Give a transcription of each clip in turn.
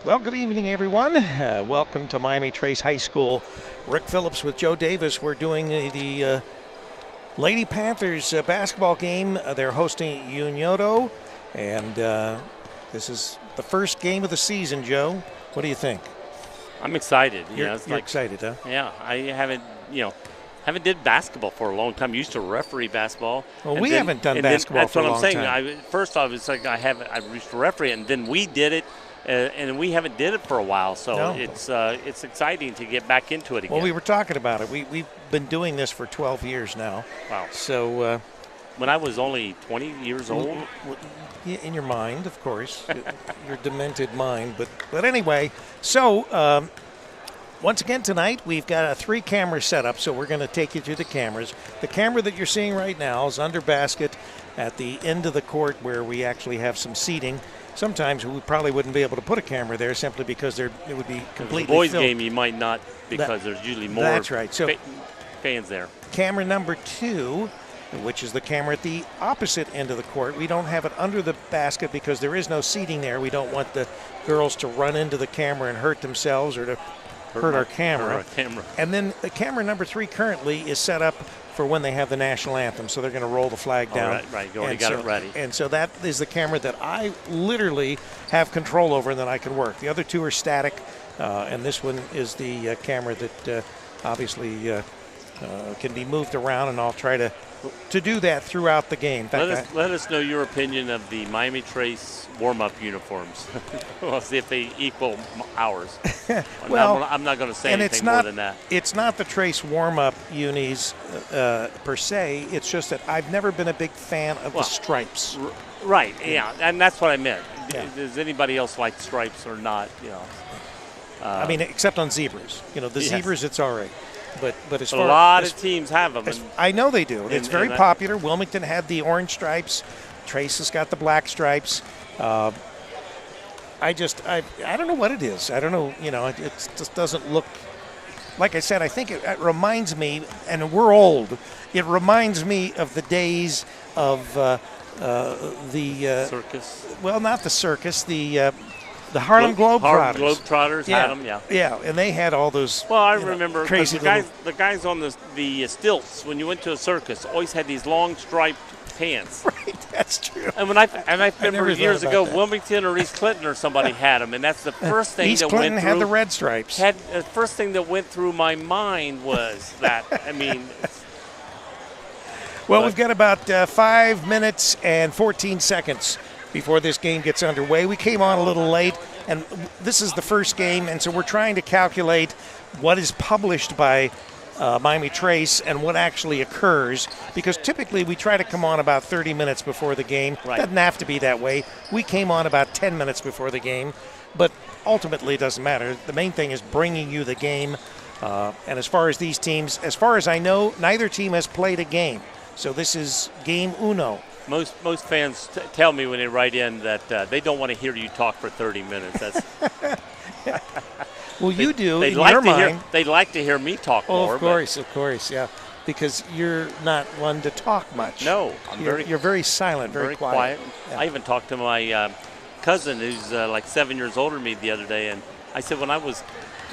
Well, good evening, everyone. Welcome to Miami Trace High School. Rick Phillips with Joe Davis. We're doing the Lady Panthers basketball game. They're hosting Unioto, and this is the first game of the season, Joe. What do you think? I'm excited. You're excited, huh? Yeah, I haven't did basketball for a long time. Used to referee basketball. Well, we haven't done basketball for a long time. That's what I'm saying. First off, it's like I used to referee, and then we did it. And we haven't did it for a while, so No. it's exciting to get back into it again. Well, we were talking about it. We've been doing this for 12 years now. Wow. So when I was only 20 years old. In your mind, of course, your demented mind. But anyway, so once again tonight we've got a 3-camera setup, so we're going to take you through the cameras. The camera that you're seeing right now is under basket at the end of the court where we actually have some seating. Sometimes we probably wouldn't be able to put a camera there simply because it would be completely The boys' filled. game, you might not because there's usually more That's right. So fans there. Camera number 2, which is the camera at the opposite end of the court. We don't have it under the basket because there is no seating there. We don't want the girls to run into the camera and hurt themselves or to hurt our camera. And then the camera number 3 currently is set up for when they have the national anthem, so they're going to roll the flag down. Right. You already got it ready. And so that is the camera that I literally have control over and that I can work. The other 2 are static, and this one is the camera that obviously can be moved around, and I'll try to do that throughout the game. Let us know your opinion of the Miami Trace warm-up uniforms. We'll see if they equal ours. Well, I'm not going to say anything more than that. It's not the Trace warm-up unis per se. It's just that I've never been a big fan of the stripes. Right, yeah, and that's what I meant. Yeah. Does anybody else like stripes or not? I mean, except on zebras. The zebras, it's all right. But as far a lot of teams have them. I know they do. It's very popular. Wilmington had the orange stripes. Trace has got the black stripes. I don't know what it is. I don't know. It just doesn't look. Like I said, I think it reminds me, and we're old. It reminds me of the days of the circus. Well, not the circus. The Harlem Globetrotters. Globetrotters had them, yeah. Yeah, and they had all those. Well, I remember crazy the guys on the stilts when you went to a circus always had these long striped pants. Right, that's true. And I remember years ago, Wilmington or East Clinton or somebody had them, and that's the first thing East that Clinton went through. had the red stripes. The first thing that went through my mind was that. I mean. Well, we've got about 5 minutes and 14 seconds before this game gets underway. We came on a little late, and this is the first game, and so we're trying to calculate what is published by Miami Trace and what actually occurs, because typically we try to come on about 30 minutes before the game. Right. Doesn't have to be that way. We came on about 10 minutes before the game, but ultimately it doesn't matter. The main thing is bringing you the game, and as far as these teams, as far as I know, neither team has played a game. So this is game uno. Most fans tell me when they write in that they don't want to hear you talk for 30 minutes. That's well, you do. They'd in like your to mind. They'd like to hear me talk more. Of course, yeah. Because you're not one to talk much. No, you're very silent, very quiet. Yeah. I even talked to my cousin who's like 7 years older than me the other day, and I said when I was,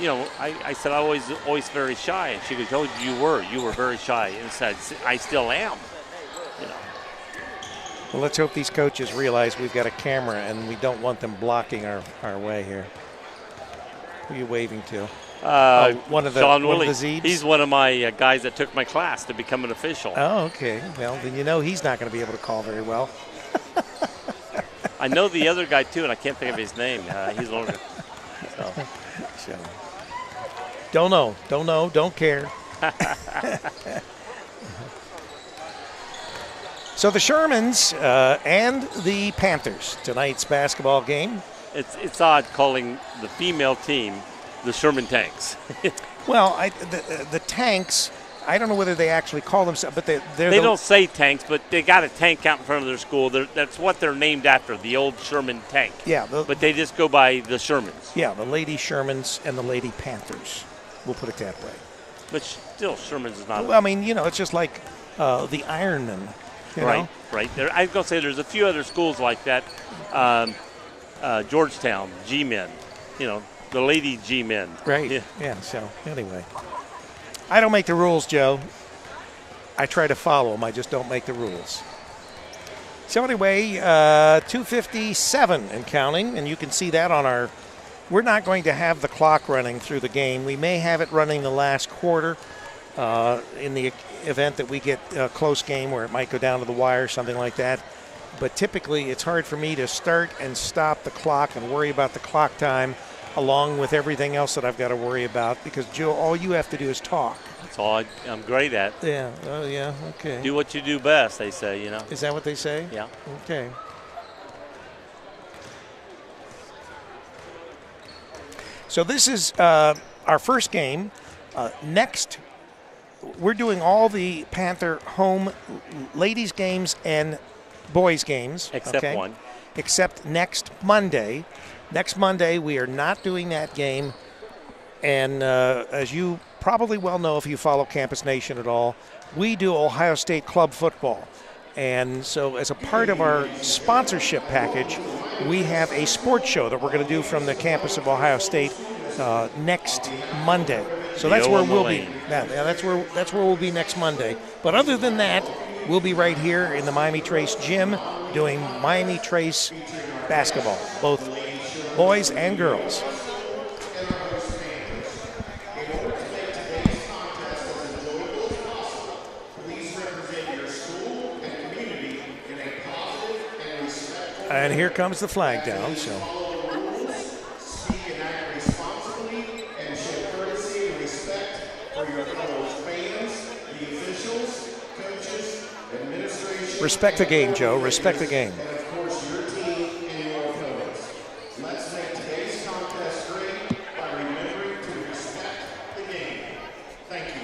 I said I was always very shy, and she goes, "Oh, you were very shy," and said, "I still am." Well, let's hope these coaches realize we've got a camera and we don't want them blocking our way here. Who are you waving to? One of the Zeebs? He's one of my guys that took my class to become an official. Oh, okay. Well, then he's not going to be able to call very well. I know the other guy, too, and I can't think of his name. He's older. So. Don't know, don't care. So the Shermans and the Panthers, tonight's basketball game. It's odd calling the female team the Sherman Tanks. Well, the Tanks, I don't know whether they actually call themselves, but they don't say tanks, but they got a tank out in front of their school. That's what they're named after, the old Sherman tank. Yeah. But they just go by the Shermans. Yeah, the Lady Shermans and the Lady Panthers. We'll put it that way. But still, Sherman's is not. Well, I mean, it's just like the Ironmen. Right. I was going to say there's a few other schools like that. Georgetown, G-Men. the lady G-men. Right. Yeah. Yeah. So anyway, I don't make the rules, Joe. I try to follow them. I just don't make the rules. So anyway, 2:57 and counting, and you can see that on our. We're not going to have the clock running through the game. We may have it running the last quarter in the event that we get a close game where it might go down to the wire, something like that. But typically, it's hard for me to start and stop the clock and worry about the clock time along with everything else that I've got to worry about because, Joe, all you have to do is talk. That's all I'm great at. Yeah. Oh, yeah. Okay. Do what you do best, they say, Is that what they say? Yeah. Okay. So this is our first game. Next, we're doing all the Panther home ladies games and boys games. Except one. Except next Monday. Next Monday, we are not doing that game. And as you probably well know if you follow Campus Nation at all, we do Ohio State club football. And so as a part of our sponsorship package, we have a sports show that we're going to do from the campus of Ohio State next Monday. So that's where we'll be. Yeah, that's where we'll be next Monday. But other than that, we'll be right here in the Miami Trace gym doing Miami Trace basketball, both boys and girls. And here comes the flag down. So. Respect the game, Joe. Respect the game. And of course, your team and your opponents. Let's make today's contest great by remembering to respect the game. Thank you.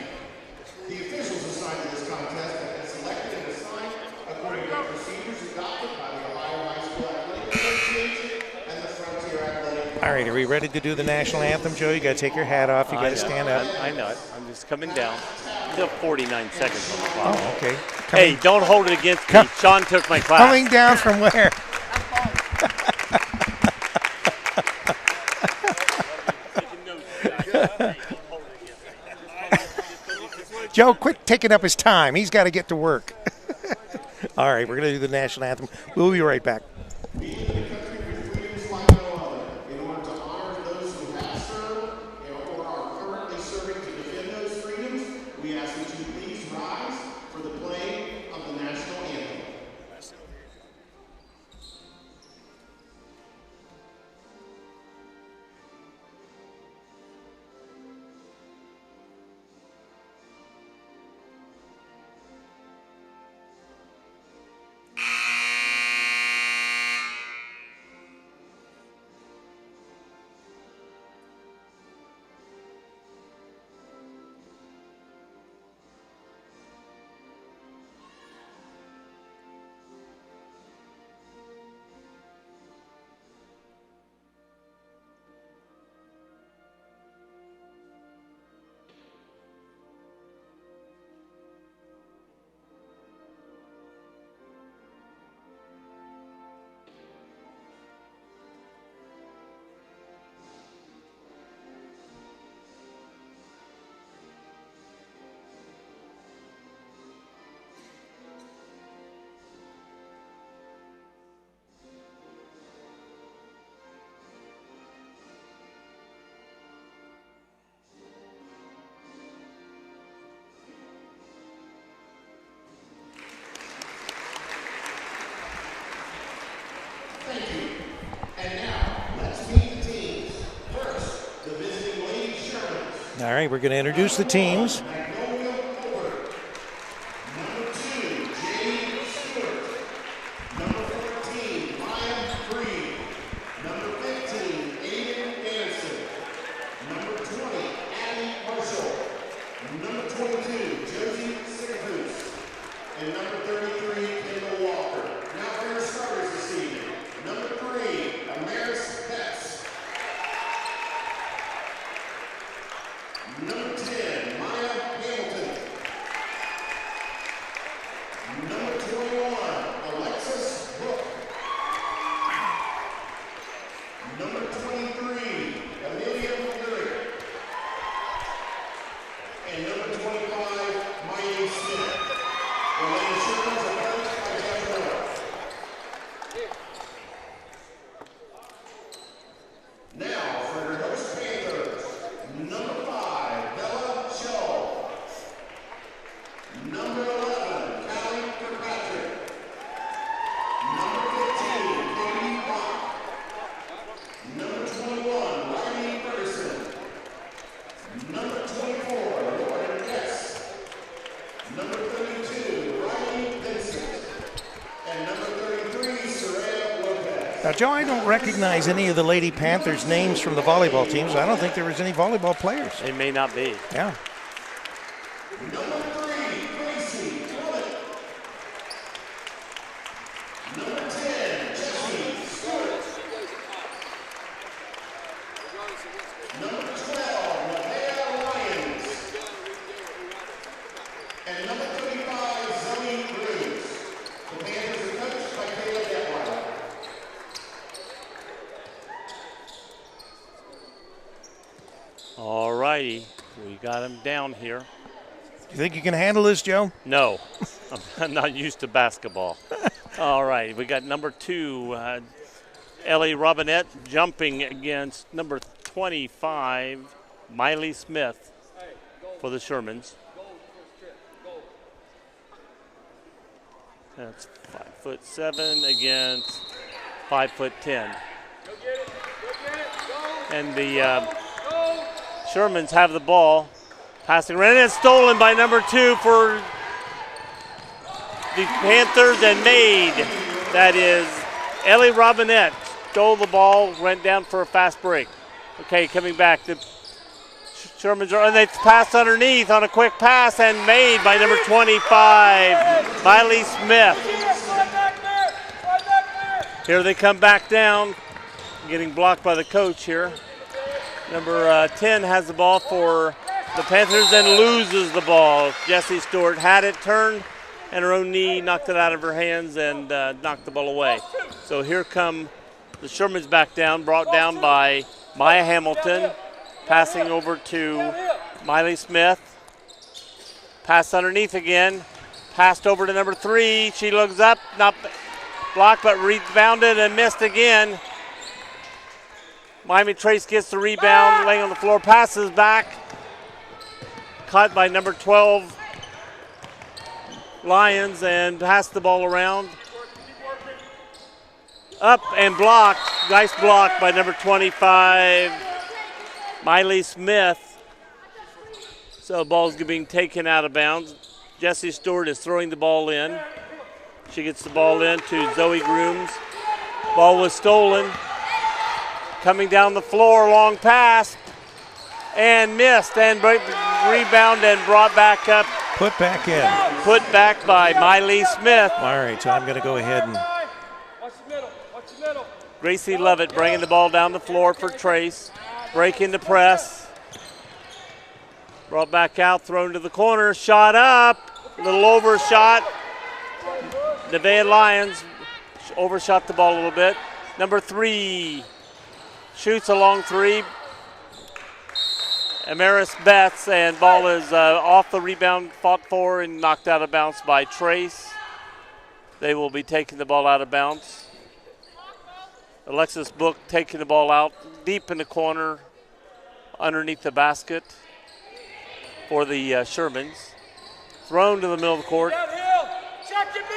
The officials assigned to this contest have been selected and assigned according to procedures adopted by the Ohio High School Athletic Association and the Frontier Athletic. All right, are we ready to do the national anthem, Joe? You got to take your hat off. You got to stand up. I know it. I'm just coming down. Still 49 seconds on the clock. Oh, okay. Hey, don't hold it against me. Sean took my class. Coming down from where? Joe, quit taking up his time. He's got to get to work. All right, we're going to do the national anthem. We'll be right back. All right, we're going to introduce the teams. Number 10, Maya Now, Joe, I don't recognize any of the Lady Panthers' names from the volleyball teams. I don't think there was any volleyball players. They may not be. Yeah. All righty, we got him down here. You think you can handle this, Joe? No, I'm not used to basketball. All right, we got number 2, Ellie Robinette, jumping against number 25, Miley Smith, for the Shermans. That's 5'7" against 5'10". And the Shermans have the ball. Passing around and stolen by number 2 for the Panthers and made. That is Ellie Robinette. Stole the ball, went down for a fast break. Okay, coming back. The Shermans are, and they pass underneath on a quick pass and made by number 25, Miley Smith. Here they come back down, getting blocked by the coach here. Number 10 has the ball for the Panthers and loses the ball. Jessie Stewart had it, turned, and her own knee knocked it out of her hands and knocked the ball away. So here come the Shermans back down, brought down by Maya Hamilton, passing over to Miley Smith. Pass underneath again, passed over to number 3. She looks up, not blocked, but rebounded and missed again. Miami Trace gets the rebound, laying on the floor, passes back. Caught by number 12, Lions, and passed the ball around. Up and blocked. Nice block by number 25, Miley Smith. So the ball's being taken out of bounds. Jessie Stewart is throwing the ball in. She gets the ball in to Zoe Grooms. Ball was stolen. Coming down the floor, long pass, and missed, and rebound and brought back up. Put back in. Put back by Miley Smith. All right, so I'm going to go ahead and. Gracie Lovett bringing the ball down the floor for Trace. Breaking the press. Brought back out, thrown to the corner, shot up. A little overshot. Nevaeh Lions overshot the ball a little bit. Number 3. Shoots a long 3. Amaris Betts, and ball is off the rebound, fought for and knocked out of bounds by Trace. They will be taking the ball out of bounds. Alexis Book taking the ball out deep in the corner underneath the basket for the Shermans. Thrown to the middle of the court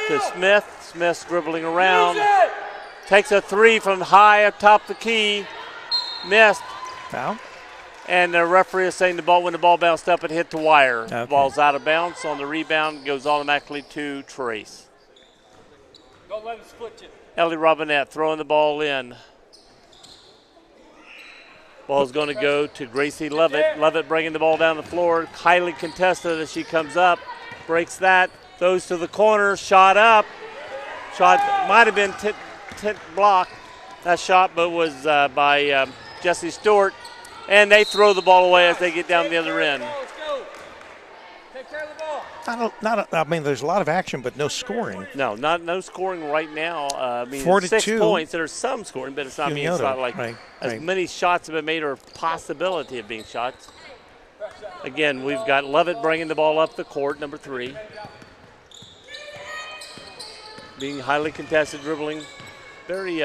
to Smith. Smith's dribbling around. Takes a 3 from high up top the key. Missed. Foul. And the referee is saying the ball, when the ball bounced up, it hit the wire. Okay. The ball's out of bounds on the rebound, goes automatically to Trace. Don't let him split you. Ellie Robinette throwing the ball in. Ball's going to go to Gracie Lovett. Lovett bringing the ball down the floor. Highly contested as she comes up. Breaks that. Throws to the corner. Shot up. Shot might have been blocked. That shot, but was by Jessie Stewart. And they throw the ball away as they get down the other end. Let's go. Take care of the ball. I mean, there's a lot of action, but no scoring. No scoring right now. I mean, 4-2. 6 points. There's some scoring, but it's not, it's not like right. as many shots have been made or possibility of being shots. Again, we've got Lovett bringing the ball up the court, number 3. Being highly contested, dribbling, very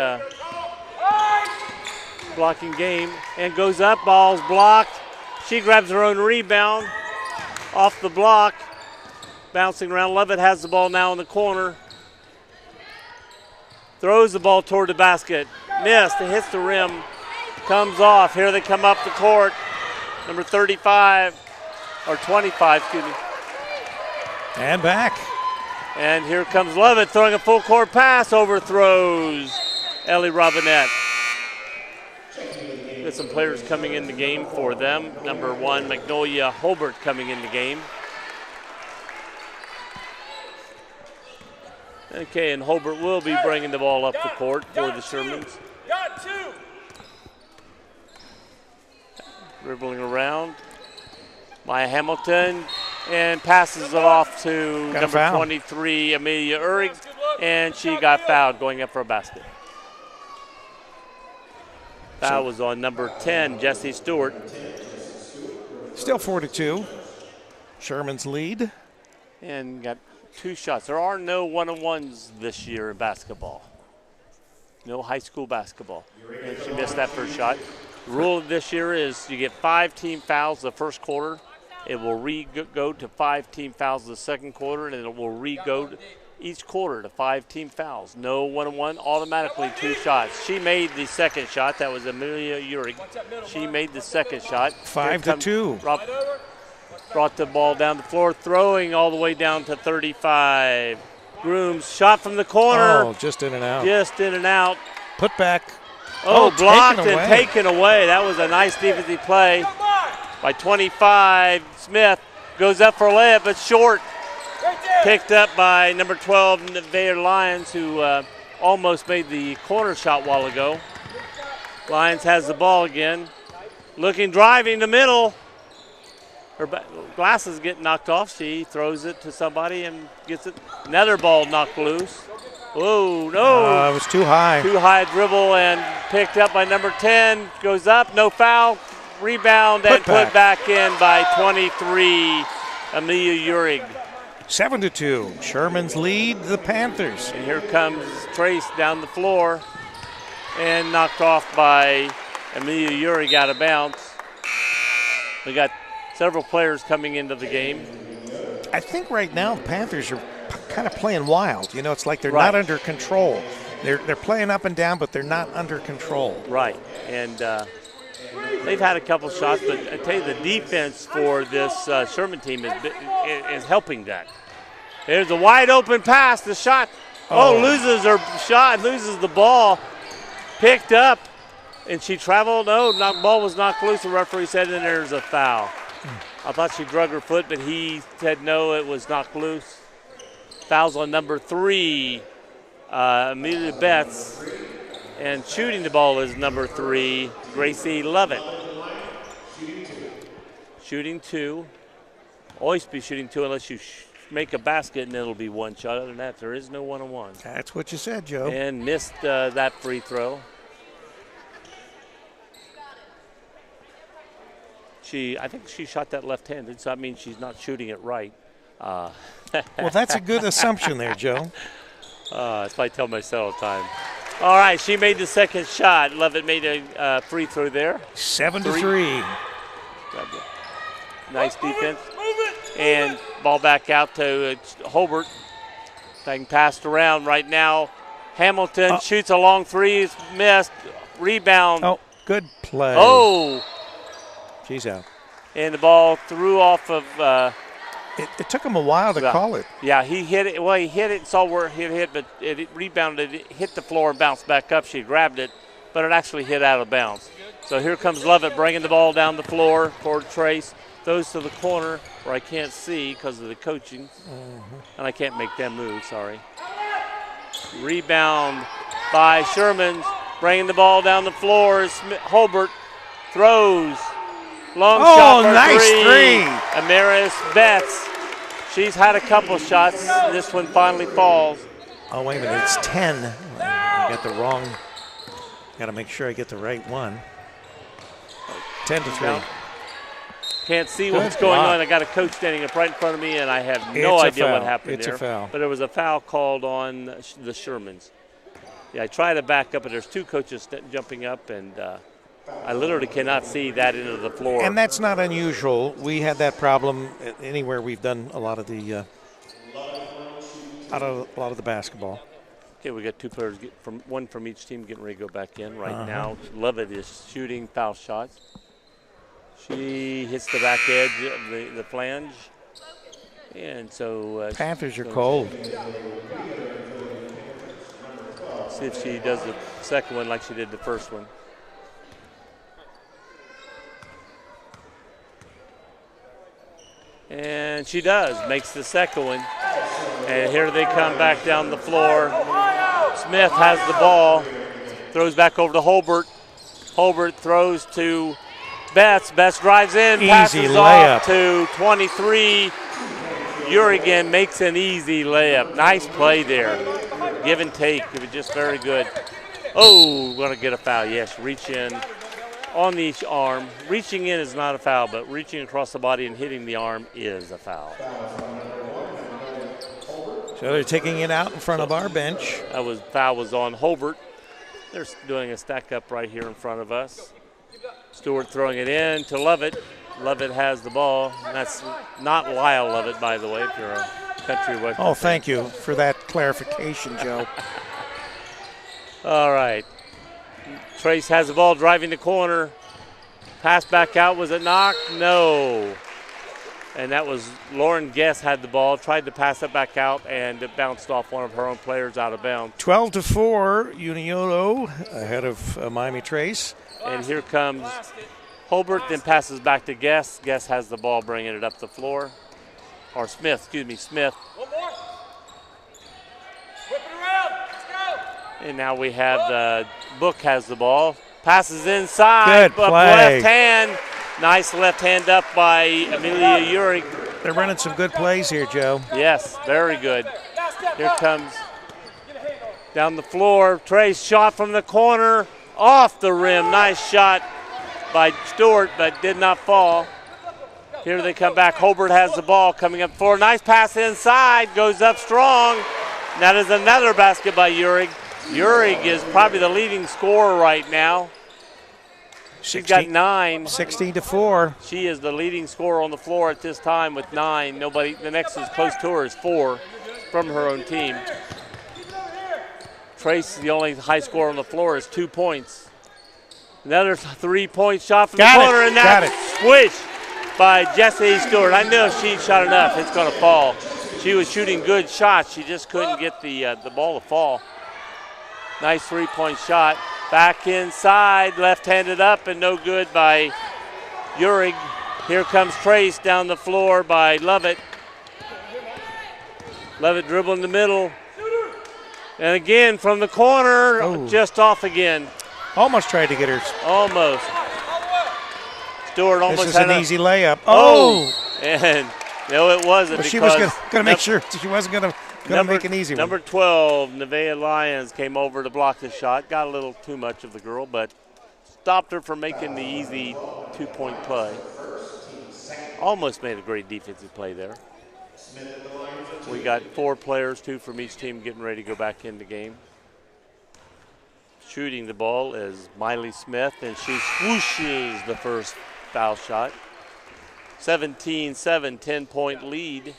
blocking game, and goes up, ball's blocked. She grabs her own rebound off the block. Bouncing around, Lovett has the ball now in the corner. Throws the ball toward the basket. Missed, it hits the rim, comes off. Here they come up the court. Number 35, or 25, excuse me. And back. And here comes Lovett throwing a full court pass, overthrows Ellie Robinette. Got some players coming in the game for them. Number 1, Magnolia Hobart coming in the game. Okay, and Hobart will be bringing the ball up the court for the Shermans. Got 2. Dribbling around. Maya Hamilton, and passes it off to number 23, Amelia Uhrig, and she got fouled going up for a basket. Foul was on number 10, Jessie Stewart. Still 4-2. Sherman's lead. And got 2 shots. There are no one-on-ones this year in basketball. No high school basketball. And she missed that first shot. The rule of this year is you get 5 team fouls the first quarter. It will go to 5 team fouls the second quarter, and it will go each quarter to 5 team fouls. No one-on-one, automatically 2 shots. She made the second shot. That was Amelia Uhrig. She made the second shot. 5-2. Brought the ball down the floor, throwing all the way down to 35. Grooms shot from the corner. Oh, just in and out. Just in and out. Put back. Oh, blocked and taken away. That was a nice defensive play by 25. Smith goes up for a layup, but short. Picked up by number 12, Nevaeh Lyons, who almost made the corner shot a while ago. Lyons has the ball again. Looking, driving the middle. Her glasses get knocked off. She throws it to somebody and gets it. Another ball knocked loose. Whoa, no. It was too high. Too high dribble and picked up by number 10. Goes up, no foul. Rebound and put back in by 23, Amelia Uhrig. 7-2. Sherman's lead the Panthers. And here comes Trace down the floor and knocked off by Amelia Uhrig out of bounds. We got several players coming into the game. I think right now the Panthers are kind of playing wild. You know, it's like they're not under control. They're playing up and down, but they're not under control. Right, and they've had a couple shots, but I tell you, the defense for this Sherman team is helping that. There's a wide open pass, the shot. Loses her shot, loses the ball. Picked up, and she traveled. No, ball was knocked loose. The referee said, and there's a foul. I thought she drug her foot, but he said no, it was knocked loose. Fouls on number 3, Amelia Betts. And shooting the ball is number 3, Gracie Lovett. Shooting 2. Always be shooting 2 unless you make a basket, and it'll be 1 shot. Other than that, there is no one-on-one. That's what you said, Joe. And missed that free throw. I think she shot that left-handed, so that means she's not shooting it right. Well, that's a good assumption there, Joe. That's what I tell myself all the time. All right, she made the second shot. Lovett made a free throw there. 7-3. Nice defense. And ball back out to Hobart. Being passed around right now. Hamilton shoots a long 3. It's missed. Rebound. Oh, good play. Oh. She's out. And the ball threw off of. It took him a while to call it. Yeah, he hit it. Well, he hit it and saw where it hit, but it rebounded. It hit the floor and bounced back up. She grabbed it, but it actually hit out of bounds. So here comes Lovett bringing the ball down the floor for Trace. Throws to the corner where I can't see because of the coaching, and I can't make them move, sorry. Rebound by Sherman, bringing the ball down the floor. Hobart throws. Long shot for nice 3. Amaris Betts. She's had a couple shots. This one finally falls. Oh, wait a minute. It's 10. I got the wrong. Got to make sure I get the right one. 10-3. Can't see what's going on. I got a coach standing up right in front of me, and I have no idea what happened there. It's a foul. But there was a foul called on the Shermans. Yeah, I try to back up, but there's 2 coaches jumping up, and I literally cannot see that into the floor. And that's not unusual. We had that problem anywhere we've done a lot of the basketball. Okay, we got 2 players, one from each team getting ready to go back in right now. Lovett is shooting foul shots. She hits the back edge of the flange. And so Panthers are cold. see if she does the second one like she did the first one. And she does, makes the second one. And here they come back down the floor. Smith has the ball, throws back over to Holbert. Holbert throws to Betts. Betts drives in, passes off to 23. Urigan makes an easy layup. Nice play there. Give and take. It was just very good. Oh, going to get a foul. Yes, reach in on the arm. Reaching in is not a foul, but reaching across the body and hitting the arm is a foul. So they're taking it out in front of our bench. Foul was on Holbert. They're doing a stack up right here in front of us. Stewart throwing it in to Lovett. Lovett has the ball. That's not Lyle Lovett, by the way, if you're a country Western fan. Thank you for that clarification, Joe. All right. Trace has the ball driving the corner. Pass back out. Was it knocked? No. And that was Lauren Guess had the ball, tried to pass it back out, and it bounced off one of her own players out of bounds. 12-4, Unioto ahead of Miami Trace. And here comes Holbert, then passes back to Guess. Guess has the ball, bringing it up the floor. Or Smith, Smith. One more. Whip it around. Let's go. And now we have the Book has the ball. Passes inside. Good play. Left hand. Nice left hand up by Amelia Urick. They're running some good plays here, Joe. Yes, very good. Here comes down the floor. Trace shot from the corner. Off the rim. Nice shot by Stewart, but did not fall. Here they come back. Holbert has the ball coming up for. Nice pass inside. Goes up strong. That is another basket by Urick. Urick is probably the leading scorer right now. She's got 9. 16-4. She is the leading scorer on the floor at this time with 9. Nobody. The next is close to her is 4 from her own team. Trace, the only high scorer on the floor, is 2 points. Another 3-point shot from the corner, and that swish by Jessie Stewart. I know if she shot enough, it's going to fall. She was shooting good shots. She just couldn't get the ball to fall. Nice 3-point shot. Back inside, left-handed up, and no good by Urick. Here comes Trace down the floor by Lovett. Lovett dribbling the middle. And again from the corner, just off again. Almost tried to get her. Almost. Stewart almost this is had an easy layup. And no, it wasn't. Well, she was going to make sure she wasn't going to make an easy one. Number 12, Nevaeh Lyons, came over to block the shot. Got a little too much of the girl, but stopped her from making the easy 2-point play. Almost made a great defensive play there. We got 4 players, 2 from each team, getting ready to go back in the game. Shooting the ball is Miley Smith, and she swooshes the first foul shot. 17-7, 10-point lead.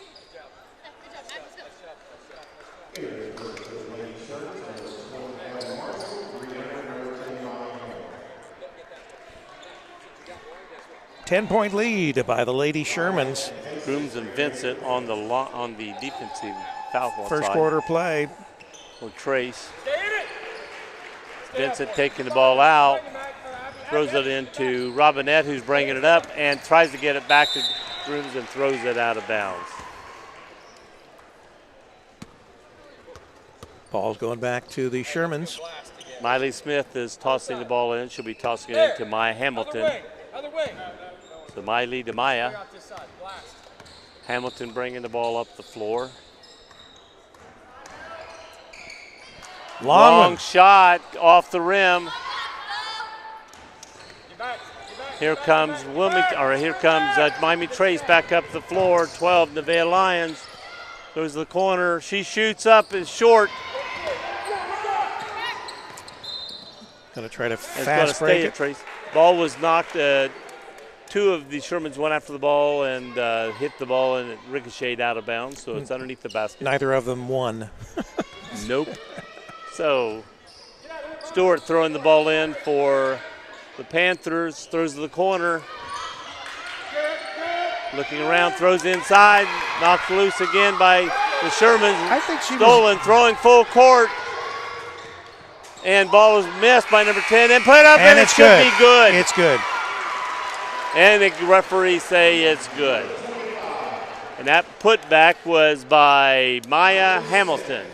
Ten-point lead by the Lady Shermans. Grooms and Vincent on the defensive foul side. First quarter play. For Trace. Vincent taking the ball out, throws it into Robinette, who's bringing it up, and tries to get it back to Grooms and throws it out of bounds. Ball's going back to the Shermans. Miley Smith is tossing the ball in. She'll be tossing it into Maya Hamilton. So Miley to Maya. Hamilton bringing the ball up the floor. Long shot off the rim. Here comes Miami Trace back up the floor. 12, Nevaeh Lyons goes to the corner. She shoots up, is short. Going to try to fast break it. Trace. Ball was knocked. 2 of the Shermans went after the ball and hit the ball, and it ricocheted out of bounds, so it's underneath the basket. Neither of them won. Nope. So Stewart throwing the ball in for the Panthers, throws to the corner. Looking around, throws inside, knocked loose again by the Shermans. I think she stolen, throwing full court. And ball was missed by number 10 and put up, and it should be good. It's good. And the referees say it's good. And that putback was by Maya Hamilton.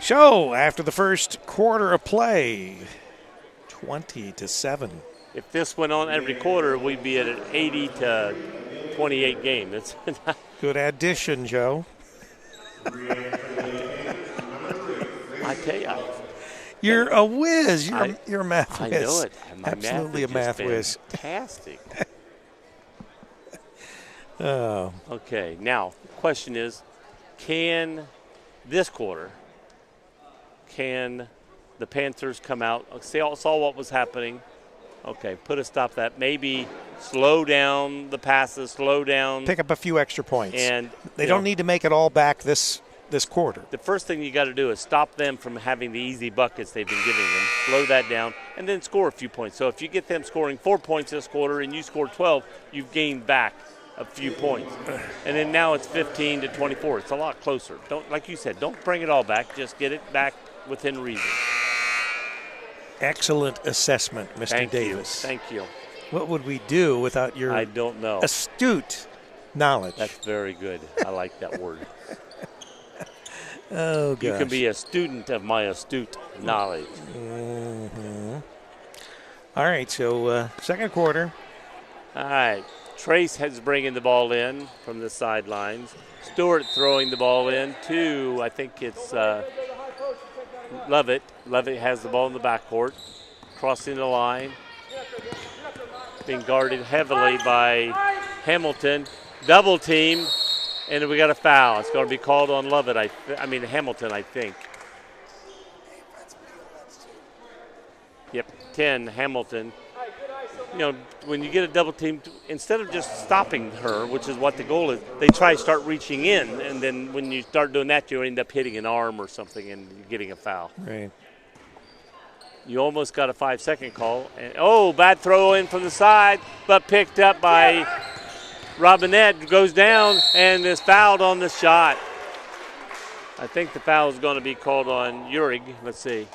So, after the first quarter of play, 20-7. If this went on every quarter, we'd be at an 80-28 game. It's good addition, Joe. I tell you. You're a whiz. You're a math whiz. I know it. My Absolutely math a math whiz. Fantastic. Oh. Okay, now the question is, this quarter, can the Panthers come out, saw what was happening, okay, put a stop to that, maybe slow down the passes, slow down. Pick up a few extra points. And they don't need to make it all back this quarter. The first thing you got to do is stop them from having the easy buckets they've been giving them, slow that down, and then score a few points. So if you get them scoring 4 points this quarter and you score 12, you've gained back a few points. And then now it's 15-24. It's a lot closer. Don't, like you said, don't bring it all back. Just get it back within reason. Excellent assessment, Mr. Davis. Thank you. What would we do without your I don't know. astute knowledge? That's very good. I like that word. Oh, gosh. You can be a student of my astute knowledge. Mm-hmm. All right, so second quarter. All right. Trace has bringing the ball in from the sidelines. Stewart throwing the ball in to, I think it's Levitt. Levitt has the ball in the backcourt, crossing the line. Being guarded heavily by Hamilton. Double team, and we got a foul. It's going to be called on Levitt. Hamilton, I think. Yep, 10, Hamilton. You know, when you get a double team, instead of just stopping her, which is what the goal is, they try to start reaching in, and then when you start doing that, you end up hitting an arm or something and getting a foul. Right. You almost got a 5-second call. And, bad throw in from the side, but picked up by Robinette. Goes down and is fouled on the shot. I think the foul is going to be called on Urig. Let's see.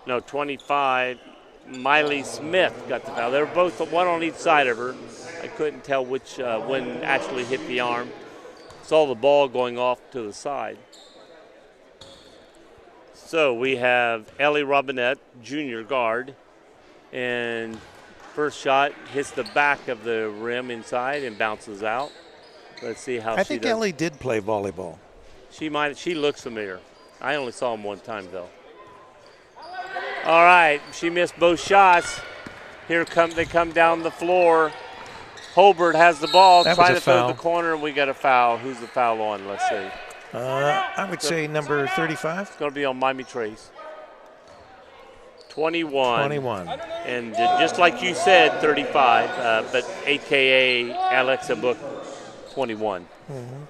No, 25. Miley Smith got the foul. They were both one on each side of her. I couldn't tell which one actually hit the arm. Saw the ball going off to the side. So we have Ellie Robinette, junior guard, and first shot hits the back of the rim inside and bounces out. Let's see how she does. I think Ellie did play volleyball. She looks familiar. I only saw him one time though. All right, she missed both shots. They come down the floor. Holbert has the ball, trying to throw the corner, and we got a foul. Who's the foul on? Let's see. I would say number 35. It's going to be on Miami Trace. 21. And just like you said, 35, but AKA Alexa Book, 21. Mm-hmm.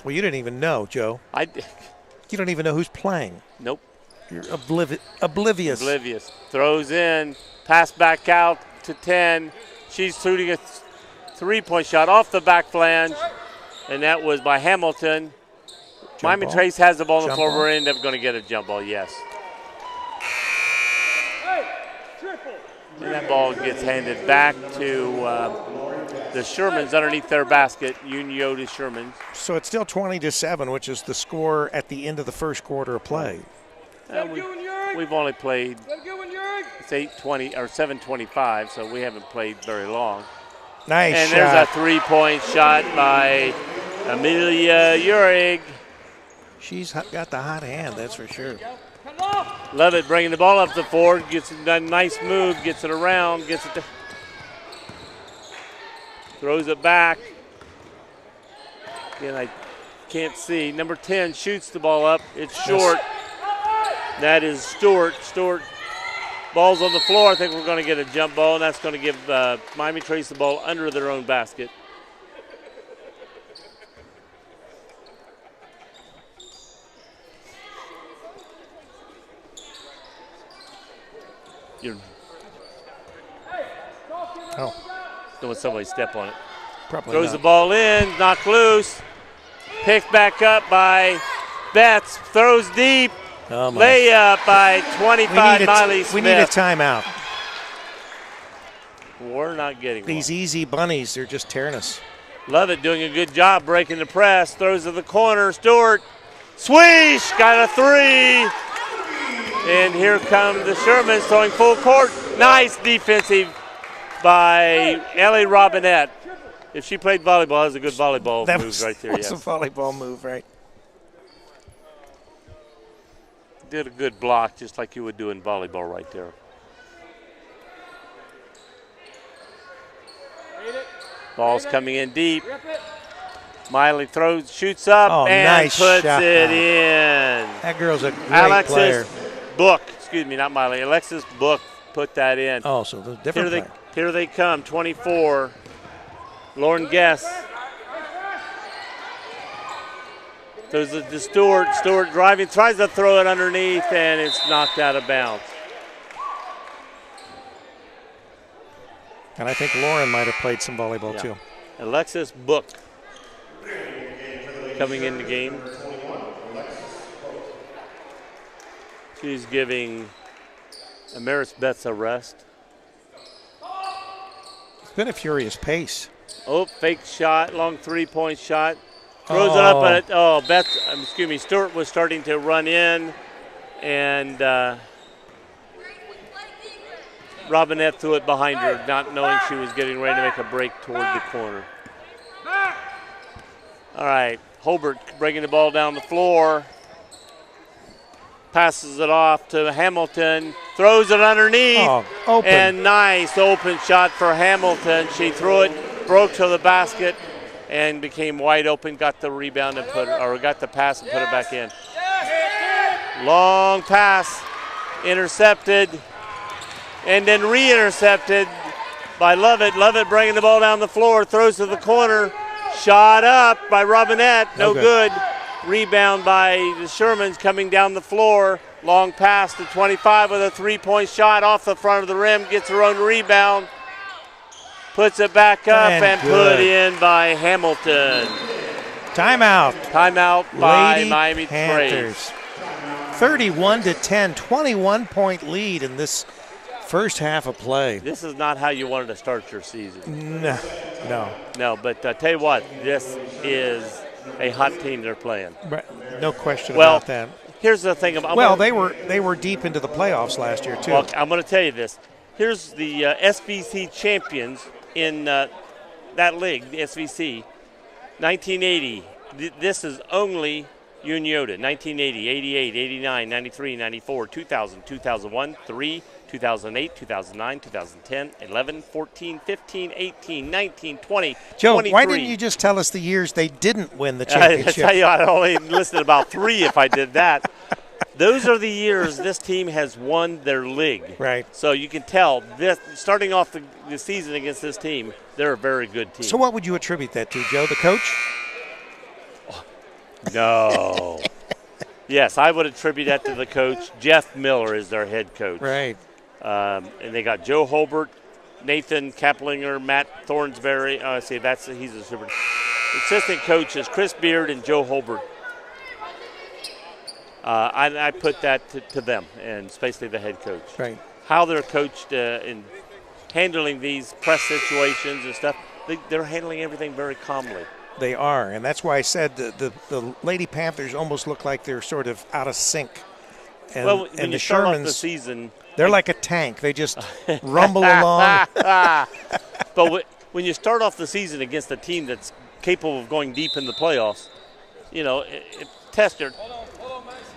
Well, you didn't even know, Joe. You don't even know who's playing. Nope. You're oblivious. Oblivious. Throws in, pass back out to 10. She's shooting a three-point shot off the back flange, and that was by Hamilton. Miami Trace has the ball on the floor. We're going to get a jump ball, yes. And that ball gets handed back to the Shermans underneath their basket, Unioto Shermans. So it's still 20-7, which is the score at the end of the first quarter of play. We've only played, it's 8:20 or 7:25, so we haven't played very long. Nice and shot. And there's a three-point shot by Amelia Urig. She's got the hot hand, that's for sure. Levitt bringing the ball up the floor, gets a nice move, gets it around, throws it back. Again, I can't see. Number 10 shoots the ball up. It's short. That is Stewart. Stewart, ball's on the floor. I think we're going to get a jump ball, and that's going to give Miami Trace the ball under their own basket. Don't want somebody to step on it. Probably Throws not. the ball in, knocked loose. Picked back up by Betts. Throws deep. Oh, my. Layup by 25, Miley Smith. We need a timeout. We're not getting These one. easy bunnies, they're just tearing us. Lovett doing a good job breaking the press. Throws to the corner. Stewart. Swish! Got a three. And here come the Shermans throwing full court. Nice defensive by Ellie Robinette. If she played volleyball, that was a good volleyball move right there. That's a volleyball move, right? Did a good block just like you would do in volleyball right there. Ball's coming in deep. Miley throws, shoots up, and nice puts shot. it in. That girl's a great Alexis player. Book, excuse me, not Miley. Alexis Book put that in. Oh, so the different player. Here they come, 24. Lauren Guess. Throws it to Stewart. Stewart driving, tries to throw it underneath, and it's knocked out of bounds. And I think Lauren might have played some volleyball, too. Alexis Book coming in the game. She's giving Amaris Betts a rest. It's been a furious pace. Oh, fake shot, long three-point shot. Throws it up, but Betts, Stewart was starting to run in, and Robinette threw it behind her, not knowing she was getting ready to make a break toward the corner. All right, Hobart bringing the ball down the floor. Passes it off to Hamilton. Throws it underneath. Oh, open. And nice open shot for Hamilton. She threw it, broke to the basket, and became wide open. Got the rebound and got the pass and put it back in. Long pass, intercepted, and then re-intercepted by Lovett. Lovett bringing the ball down the floor, throws to the corner. Shot up by Robinette, no good. Rebound by the Shermans coming down the floor. Long pass to 25 with a three-point shot off the front of the rim. Gets her own rebound. Puts it back up and put in by Hamilton. Timeout. Timeout by Lady Miami Panthers. 31-10, 21-point lead in this first half of play. This is not how you wanted to start your season. No. But tell you what, this is a hot team they're playing. No question about that. Here's the thing about. They were deep into the playoffs last year too. Well, I'm going to tell you this. Here's the SVC champions in that league, the SVC, 1980. This is only Unioto. 1980, 88, 89, 93, 94, 2000, 2001, 3, 2008, 2009, 2010, 11, 14, 15, 18, 19, 20, Joe, 23. why didn't you just tell us the years they didn't win the championship? I tell you, I'd only listed about 3 if I did that. Those are the years this team has won their league. Right. So you can tell, this, starting off the season against this team, they're a very good team. So what would you attribute that to, Joe? The coach? No. Yes, I would attribute that to the coach. Jeff Miller is their head coach. Right. And they got Joe Hobart, Nathan Kaplinger, Matt Thornsberry. He's a super. Assistant coaches Chris Beard and Joe Hobart. I put that to them, and it's basically the head coach. Right. How they're coached in handling these press situations and stuff, they're handling everything very calmly. They are, and that's why I said the Lady Panthers almost look like they're sort of out of sync. And, when the you start off the Shermans, season, they're like a tank. They just rumble along. But when you start off the season against a team that's capable of going deep in the playoffs, test your.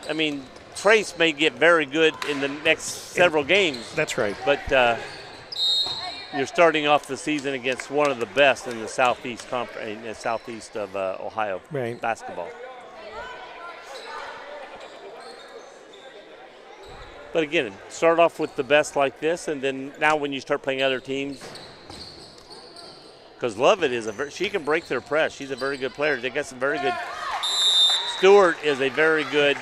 I mean, Trace may get very good in the next several games. That's right. But you're starting off the season against one of the best in the southeast of Ohio basketball. But again, start off with the best like this, and then now when you start playing other teams, because Lovett she can break their press. She's a very good player. They got some very good. Stewart is a very good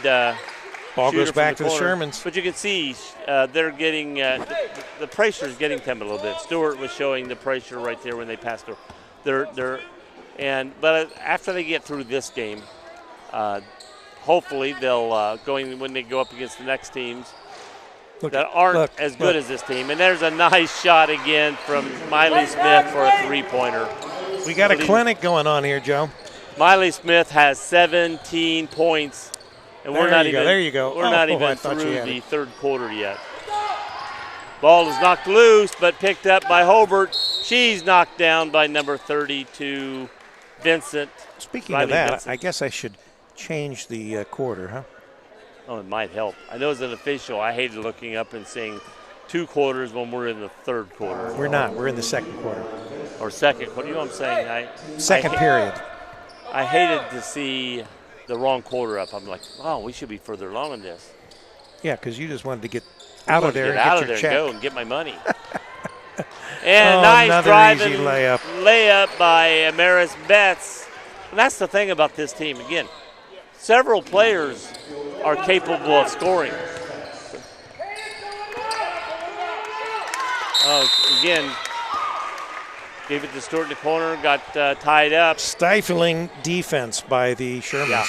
Ball shooter goes back to from the corner. Shermans. But you can see they're getting the pressure is getting them a little bit. Stewart was showing the pressure right there when they passed her. But after they get through this game, hopefully they'll when they go up against the next teams that aren't as good as this team. And there's a nice shot again from Miley Smith for a three-pointer. We got a clinic going on here, Joe. Miley Smith has 17 points, and we're not even through the third quarter yet. Ball is knocked loose, but picked up by Hobart. She's knocked down by number 32, Vincent. Speaking of that, I guess I should change the quarter, huh? Oh, it might help. I know as an official, I hated looking up and seeing 2 quarters when we're in the third quarter. We're not. We're in the second quarter. Or second quarter. You know what I'm saying? Second period. I hated to see the wrong quarter up. I'm like, oh, we should be further along in this. Yeah, because you just wanted to get out of there and get your check. Go and get my money. And nice driving layup by Amaris Betts. And that's the thing about this team. Again, several players are capable of scoring. Again, gave it to Stewart in the corner, got tied up. Stifling defense by the Shermans. Yeah.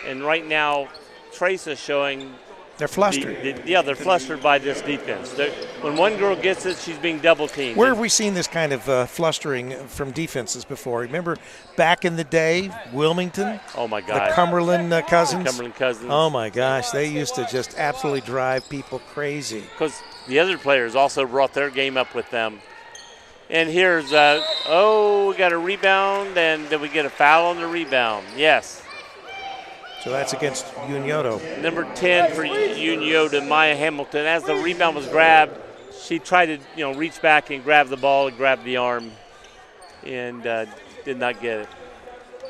And right now, Trace is showing they're flustered. They're flustered by this defense. When one girl gets it, she's being double teamed. Where have we seen this kind of flustering from defenses before? Remember back in the day, Wilmington? Oh, my God. The Cumberland Cousins? The Cumberland Cousins. Oh, my gosh. They used to just absolutely drive people crazy. Because the other players also brought their game up with them. And here's, we got a rebound, and then we get a foul on the rebound. Yes. So that's against Unioto. Number 10 for Unioto, Maya Hamilton. As the rebound was grabbed, she tried to, reach back and grab the ball and grab the arm, and did not get it.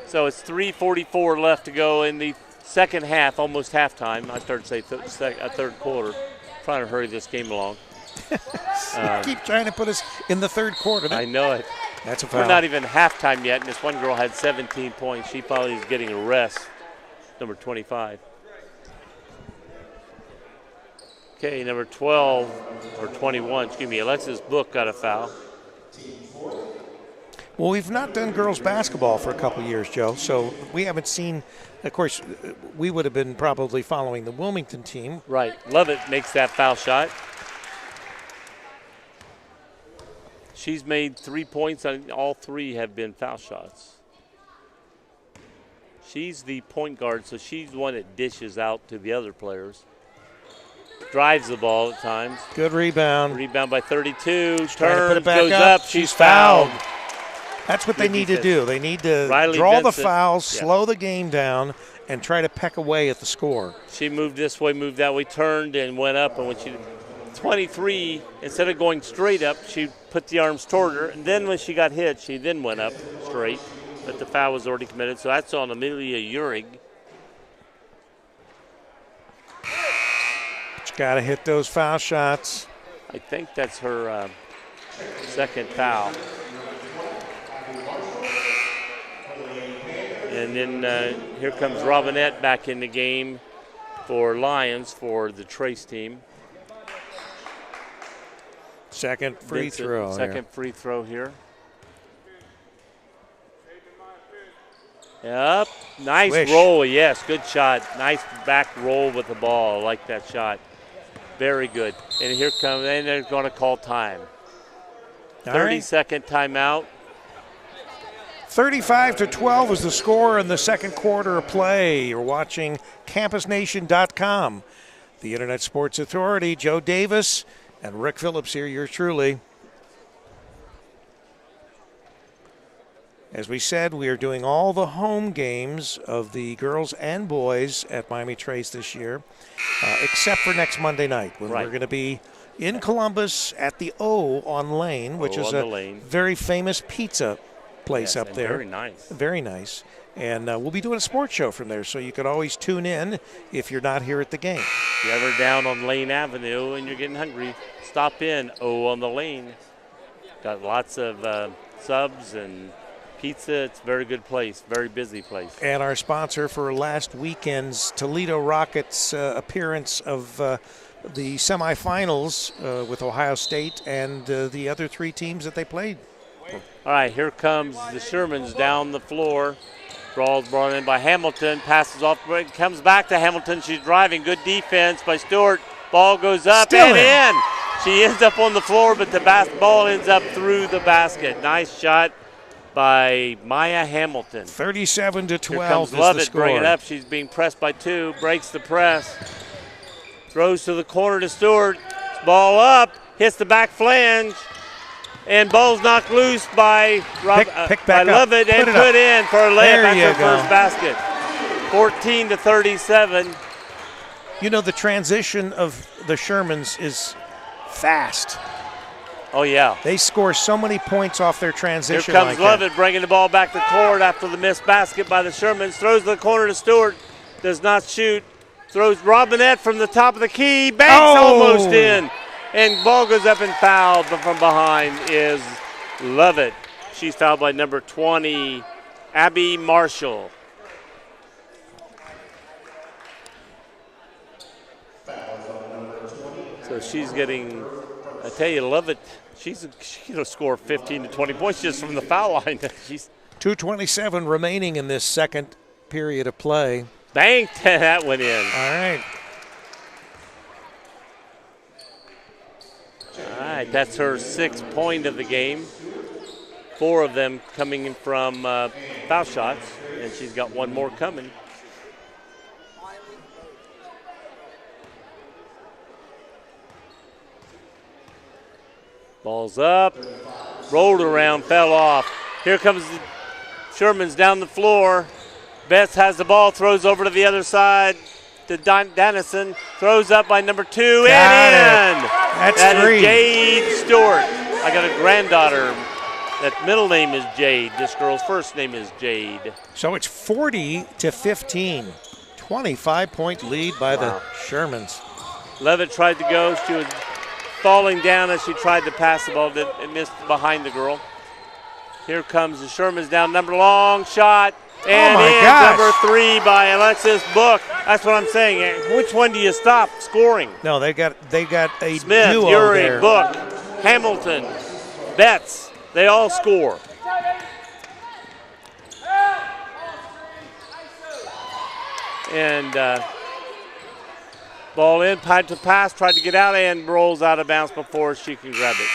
So it's 3:44 left to go in the second half, almost halftime. I started to say third quarter. Trying to hurry this game along. Keep trying to put us in the third quarter. I know it. That's a foul. We're not even halftime yet, and this one girl had 17 points. She probably is getting a rest. Number 25. Okay, number 12 or 21, Alexis Book got a foul. Well, we've not done girls basketball for a couple years, Joe, so we haven't seen, of course, we would have been probably following the Wilmington team. Right. Lovett makes that foul shot. She's made 3 points, and all 3 have been foul shots. She's the point guard, so she's the one that dishes out to the other players. Drives the ball at times. Good rebound. Rebound by 32. Turns, put it back goes up. She's fouled. That's what they need to do. They need to draw the fouls, slow the game down, and try to peck away at the score. She moved this way, moved that way, turned and went up. And when she 23, instead of going straight up, she put the arms toward her. And then when she got hit, she then went up straight. But the foul was already committed, so that's on Amelia Urig. She's got to hit those foul shots. I think that's her second foul. And then here comes Robinette back in the game for Lions for the Trace team. Second free throw. Second free throw here. Yep, nice roll, yes, good shot. Nice back roll with the ball, I like that shot. Very good. And here comes, and they're going to call time. 30-second timeout. 35-12 was the score in the second quarter of play. You're watching campusnation.com. The Internet Sports Authority, Joe Davis and Rick Phillips here, yours truly. As we said, we are doing all the home games of the girls and boys at Miami Trace this year, except for next Monday night when we're going to be in Columbus at the O on Lane, which is a very famous pizza place up there. Very nice. Very nice. And we'll be doing a sports show from there, so you can always tune in if you're not here at the game. If you're ever down on Lane Avenue and you're getting hungry, stop in O on the Lane. Got lots of subs and Pizza, it's a very good place, very busy place. And our sponsor for last weekend's Toledo Rockets appearance of the semifinals with Ohio State and the other 3 teams that they played. All right, here comes the Shermans down the floor. Ball's brought in by Hamilton, passes off, comes back to Hamilton. She's driving, good defense by Stewart. Ball goes up Still and in. She ends up on the floor, but the ball ends up through the basket. Nice shot by Maya Hamilton. 37-12 Here comes is Lovett, the score. bring it up. She's being pressed by 2, breaks the press. Throws to the corner to Stewart. Ball up, hits the back flange. And ball's knocked loose by pick back up. Lovett and put in for a layup. That's her first basket. 14-37. You know, the transition of the Shermans is fast. Oh, yeah. They score so many points off their transition. Here comes like Lovett bringing the ball back to court after the missed basket by the Shermans. Throws to the corner to Stewart. Does not shoot. Throws Robinette from the top of the key. Banks almost in. And ball goes up and fouled, but from behind is Lovett. She's fouled by number 20, Abby Marshall. So she's getting, I tell you, Lovett, she's going to score 15 to 20 points just from the foul line. She's 2:27 remaining in this second period of play. Banked, that went in. All right. All right, that's her 6th point of the game. 4 of them coming in from foul shots, and she's got 1 more coming. Ball's up, rolled around, fell off. Here comes the Sherman's down the floor. Betts has the ball, throws over to the other side to Dennison. Throws up by number 2 and in. That's 3. Is Jade Stewart. I got a granddaughter. That middle name is Jade. This girl's first name is Jade. So it's 40-15. 25-point lead by the Shermans. Levitt tried to go. She was falling down as she tried to pass the ball. It missed behind the girl. Here comes the Shermans down. Long shot. And number 3 by Alexis Book. That's what I'm saying. Which one do you stop scoring? No, they got a Smith, duo Urey, there. Book, Hamilton, Betts. They all score. And ball in, tried to pass, tried to get out, and rolls out of bounds before she can grab it.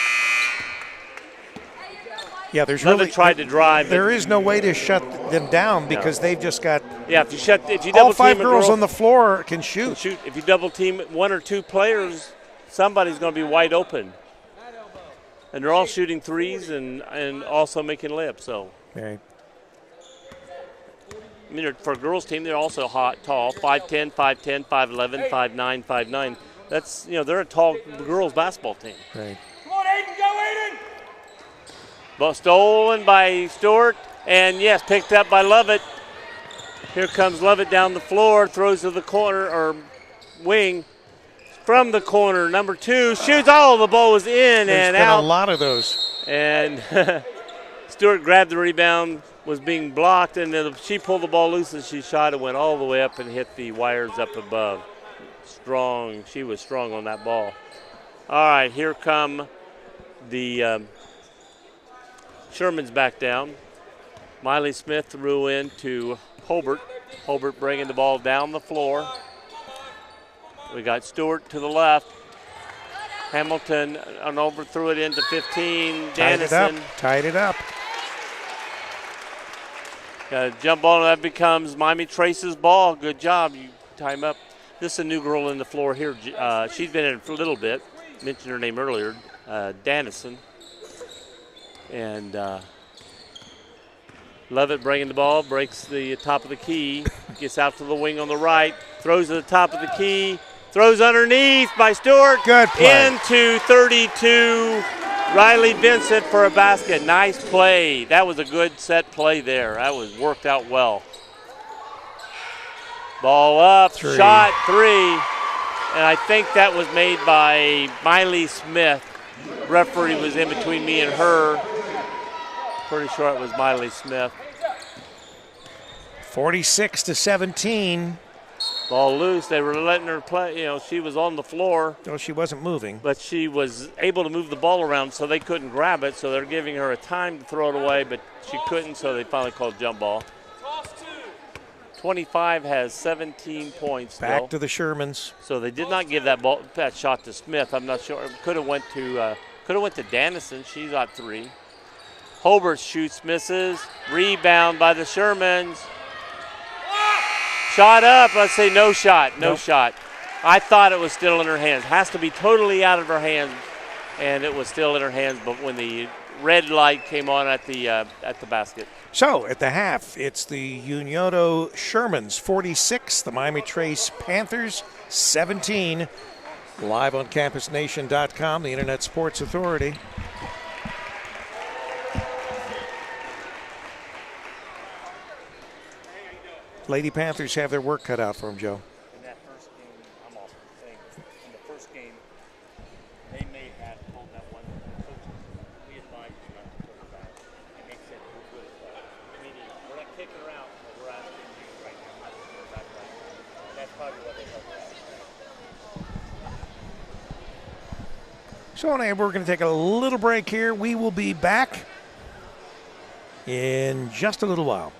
Yeah, there's Levitt tried to drive. There is no way to shut them down because they've just got. Yeah, if you all double 5 team girls a girl, on the floor can shoot. If you double team 1 or 2 players, somebody's going to be wide open. And they're all shooting threes and also making layups. So, Right. I mean, for a girls' team, they're also tall, 5'10", 5'10", 5'11", 5'9", 5'9". That's, they're a tall girls' basketball team. Right. Come on, Aiden, go, Aiden! Ball stolen by Stewart, and yes, picked up by Lovett. Here comes Lovett down the floor, throws to the corner or wing from the corner. Number 2 shoots. Oh, the ball was in There's and been out. a lot of those. And Stewart grabbed the rebound, was being blocked, and then she pulled the ball loose and she shot it, went all the way up and hit the wires up above. Strong. She was strong on that ball. All right, here come the Sherman's back down. Miley Smith threw in to Hobart. Hobart bringing the ball down the floor. We got Stewart to the left. Hamilton overthrew it into 15. Dennison. Tied it up. Got a jump ball, and that becomes Miami Trace's ball. Good job. You tie him up. This is a new girl in the floor here. She's been in for a little bit. Mentioned her name earlier, Dennison. And Lovett bringing the ball, breaks the top of the key, gets out to the wing on the right, throws to the top of the key, throws underneath by Stewart. Good play. Into 32, Riley Vincent for a basket. Nice play. That was a good set play there. That was worked out well. Ball up, 3. Shot 3. And I think that was made by Miley Smith. Referee was in between me and her. Pretty sure it was Miley Smith. 46-17. Ball loose. They were letting her play. You know, she was on the floor. Oh, she wasn't moving. But she was able to move the ball around, so they couldn't grab it. So they're giving her a time to throw it away, but she couldn't, so they finally called jump ball. 25 has 17 points. Back to the Shermans. So they did not give that shot to Smith. I'm not sure. It could have went to Dennison. She's got 3. Hobart shoots, misses. Rebound by the Shermans. Shot up. Let's say no shot. No shot. I thought it was still in her hands. Has to be totally out of her hands, and it was still in her hands. But when the red light came on at the basket. So at the half, it's the Unioto Shermans 46, the Miami Trace Panthers 17. Live on CampusNation.com, the Internet Sports Authority. Lady Panthers have their work cut out for them, Joe. In that first game, I'm off the thing. In the first game, they may have told that one coach, we advised you not to put her back. And they said, we're good at that. Meaning, we're not kicking her out, but we're asking you right now not to put her back right now. That's probably what they helped us. So we're going to take a little break here. We will be back in just a little while.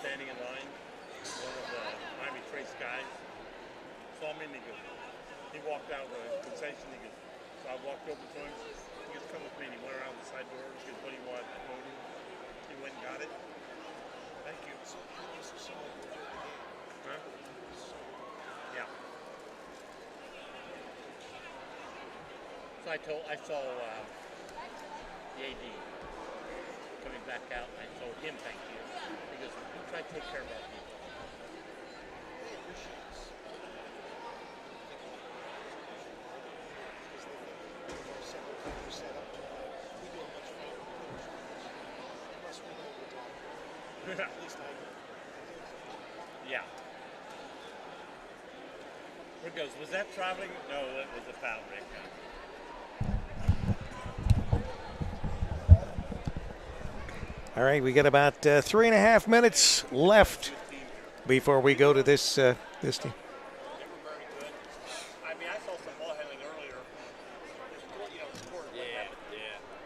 standing in line. One of the Miami Trace guys saw me and he walked out of the concession. So I walked over to him. He goes, come with me. And he went around the side door. He goes, what do you want? I told him. He went and got it. Thank you. Huh? Yeah. So I saw the AD coming back out, and I told him thank you. He goes, we try to take care of our people. Yeah. Rick goes, was that traveling? No, that was a foul, Rick. All right, we got about 3.5 minutes left before we go to this team. They were very good. I mean, I saw some ball handling earlier. Yeah.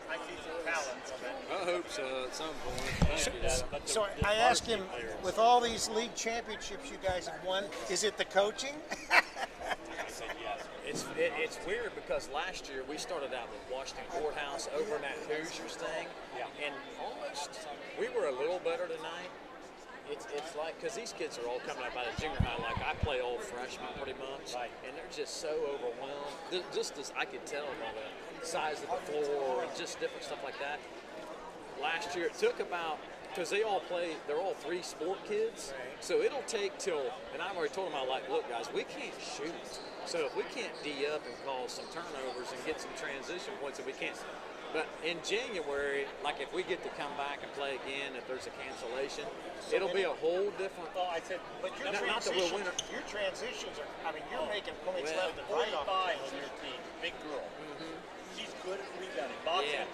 I see some talent from it. I hope so at some point. Thank you. So I asked him, with all these league championships you guys have won, is it the coaching? I said yes. It's weird because last year we started out with Washington Courthouse over in that Hoosiers thing, and almost we were a little better tonight. It's like, because these kids are all coming up out of junior high, like I play all freshmen pretty much, and they're just so overwhelmed. Just as I could tell by the size of the floor and just different stuff like that. Last year it took about, because they're all 3 sport kids, so it'll take till, and I've already told them, I'm like, look guys, we can't shoot. So if we can't D up and cause some turnovers and get some transition points, if we can't, but in January, like if we get to come back and play again, if there's a cancellation, it'll be a whole different. Well, I said, But your not that we'll win. your transitions are, I mean, you're making points well, left and right 45 off. on your team, big girl. She's good at rebounding. Boxing.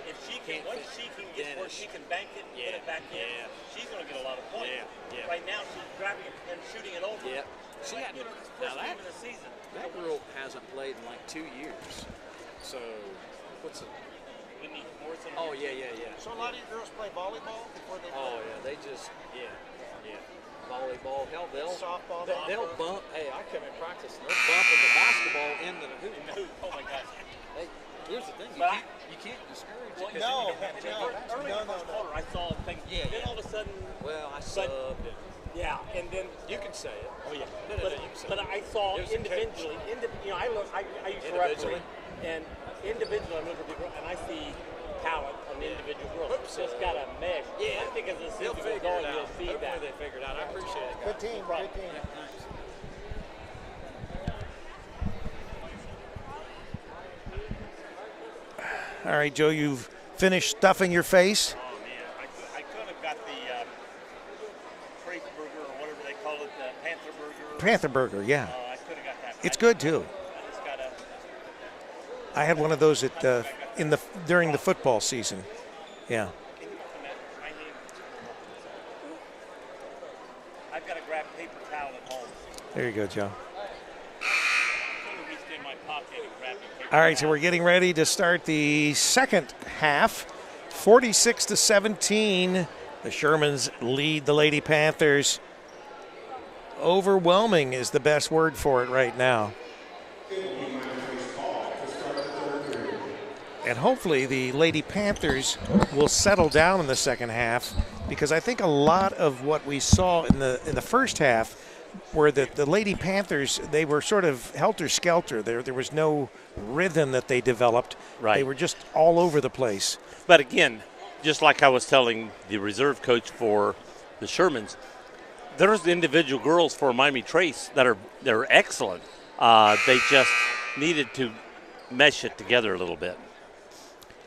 If she can, once she can get where she can bank it and put it back in, she's going to get a lot of points. Yeah. Right now, she's grabbing it and shooting it over. Yeah. She Like, hadn't. first Now game of the season. that girl hasn't played in like 2 years. So what's it? Whitney Morrison. Oh yeah. So a lot of your girls play volleyball before they Oh yeah, they just volleyball. Hell, Softball, they'll bump. Hey, I come in practice and they're bumping the basketball into the hoop. Oh my gosh. Hey, here's the thing, But you can't discourage Well, it. 'Cause no, then you don't have to Early in the first quarter, I saw things. Yeah, Then all of a sudden, Well, I subbed it. yeah, and then You can say it. oh yeah. No, but, you can say but it. I saw It was a individually. I used to referee, and individually I look at people and I see talent on the individual girls. Oops. Just got to mesh. Yeah. I think as the They'll season goes figure on, it out. you'll see Hopefully that. they figure it out. I appreciate it, guys. Good team, good team. Thanks. All right, Joe, you've finished stuffing your face. Oh man, I could have got the Trace burger or whatever they call it, the Panther burger. Panther burger, yeah. I could have got that. It's good too. I just got to. I had one of those at during the football season. Yeah. Can you open that? My name. I've got to grab paper towel at home. There you go, Joe. I'm going to reach in my pocket and grab the paper All right, so we're getting ready to start the second half. 46-17. The Shermans lead the Lady Panthers. Overwhelming is the best word for it right now. And hopefully the Lady Panthers will settle down in the second half, because I think a lot of what we saw in the first half were that the Lady Panthers, they were sort of helter-skelter. There was no rhythm that they developed. Right. They were just all over the place. But again, just like I was telling the reserve coach for the Shermans, there's individual girls for Miami Trace they're excellent. They just needed to mesh it together a little bit.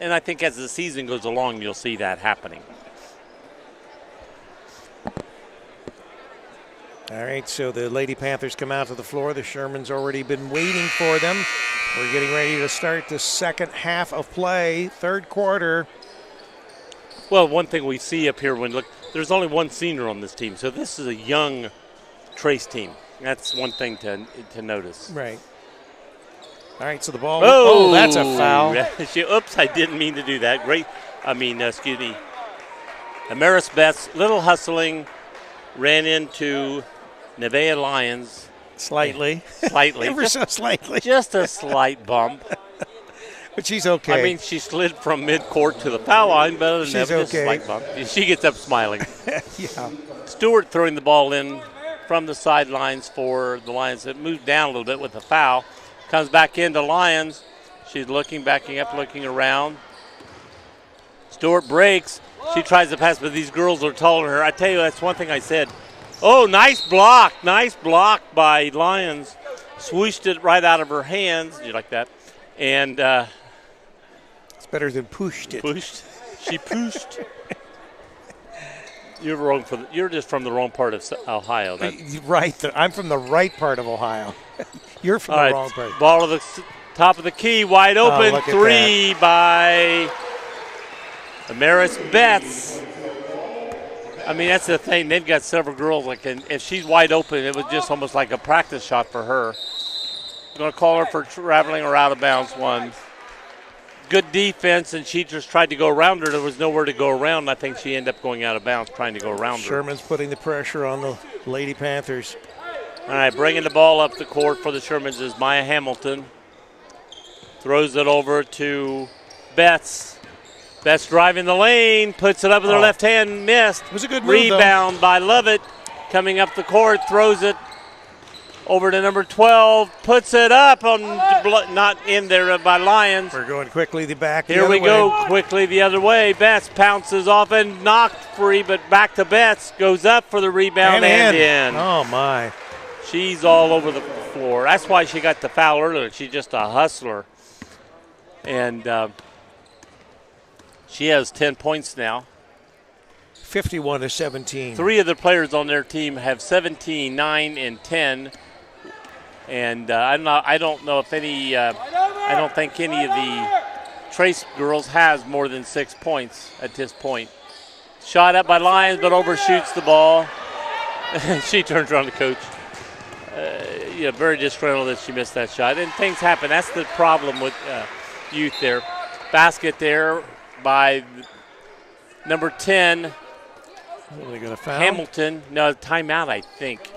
And I think as the season goes along, you'll see that happening. All right, so the Lady Panthers come out to the floor. The Shermans already been waiting for them. We're getting ready to start the second half of play, third quarter. Well, one thing we see up here when look, there's only one senior on this team, so this is a young Trace team. That's one thing to notice. Right. All right, so the ball. Oh, that's a foul. Oops, I didn't mean to do that. Excuse me. Amaris Betts, little hustling, ran into Nevaeh Lyons Slightly. slightly. Ever so slightly. Just a slight bump. But she's okay. I mean, she slid from midcourt to the foul line, but other than She's that, just a okay. slight bump. She gets up smiling. Yeah. Stewart throwing the ball in from the sidelines for the Lions. It moved down a little bit with the foul. Comes back into Lions. She's looking, backing up, looking around. Stewart breaks. She tries to pass, but these girls are taller than her. I tell you, that's one thing I said. Oh, nice block by Lyons. Swooshed it right out of her hands. You like that? And it's better than pushed it. Pushed. She pushed. You're wrong you're just from the wrong part of Ohio. Right. I'm from the right part of Ohio. You're from the wrong part. Ball to the top of the key, wide open. Three by Amaris Betts. I mean, that's the thing. They've got several girls. Like, and if she's wide open, it was just almost like a practice shot for her. I'm going to call her for traveling or out of bounds one. Good defense, and she just tried to go around her. There was nowhere to go around. I think she ended up going out of bounds trying to go around her. Sherman's putting the pressure on the Lady Panthers. All right, bringing the ball up the court for the Shermans is Maya Hamilton. Throws it over to Betts. Betts driving the lane, puts it up with her left hand, missed. It was a good move, rebound by Lovett. Coming up the court, throws it over to number 12, puts it up on not in there by Lyons. We're going quickly the back. Here we go, quickly the other way. Betts pounces off and knocked free, but back to Betts. Goes up for the rebound and in. Oh, my. She's all over the floor. That's why she got the foul earlier. She's just a hustler. And she has 10 points now. 51-17. Three of the players on their team have 17, 9, and 10. And I don't know if any. I don't think any of the Trace girls has more than 6 points at this point. Shot up by Lyons, but overshoots the ball. She turns around to coach. Very disgruntled that she missed that shot. And things happen. That's the problem with youth there. Basket there by number 10. Are they going to foul? Hamilton. No, timeout, I think.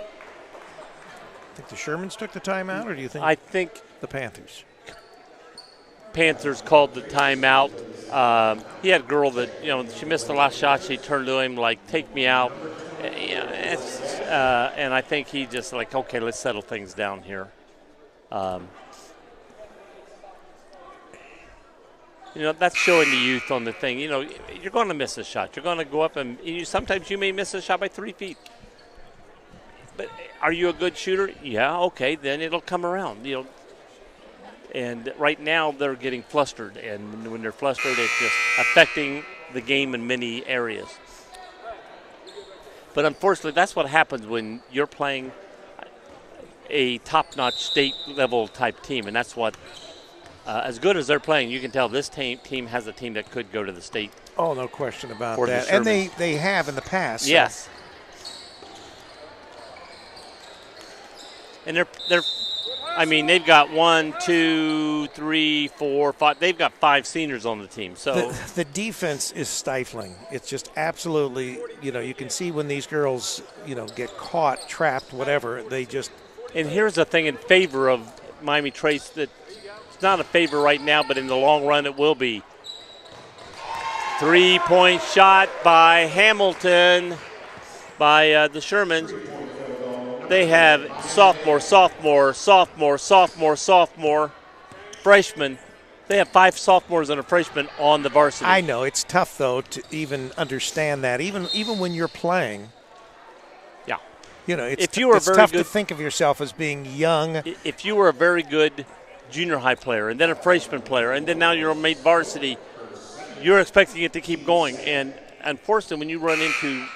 Think the Shermans took the timeout, or do you think? I think the Panthers. Panthers called the timeout. He had a girl that she missed the last shot. She turned to him like, "Take me out," and I think he just like, "Okay, let's settle things down here." That's showing the youth on the thing. You're going to miss a shot. You're going to go up and sometimes you may miss a shot by 3 feet. But are you a good shooter? Yeah, okay, then it'll come around. And right now they're getting flustered, and when they're flustered, it's just affecting the game in many areas. But unfortunately, that's what happens when you're playing a top-notch state-level type team, and that's what. As good as they're playing, you can tell this team has a team that could go to the state. Oh, no question about that. And they have in the past. So. Yes. And they've got 1, 2, 3, 4, 5. They've got 5 seniors on the team. So the defense is stifling. It's just absolutely, you can see when these girls, get caught, trapped, whatever, they just. And here's the thing in favor of Miami Trace that. Not a favor right now, but in the long run it will be. 3-point shot by Hamilton by the Shermans. They have sophomore, freshman. They have 5 sophomores and a freshman on the varsity. I know. It's tough, though, to even understand that. Even when you're playing. Yeah. It's tough to think of yourself as being young. If you were a very good junior high player and then a freshman player and then now you're made varsity, you're expecting it to keep going. And unfortunately, when you run into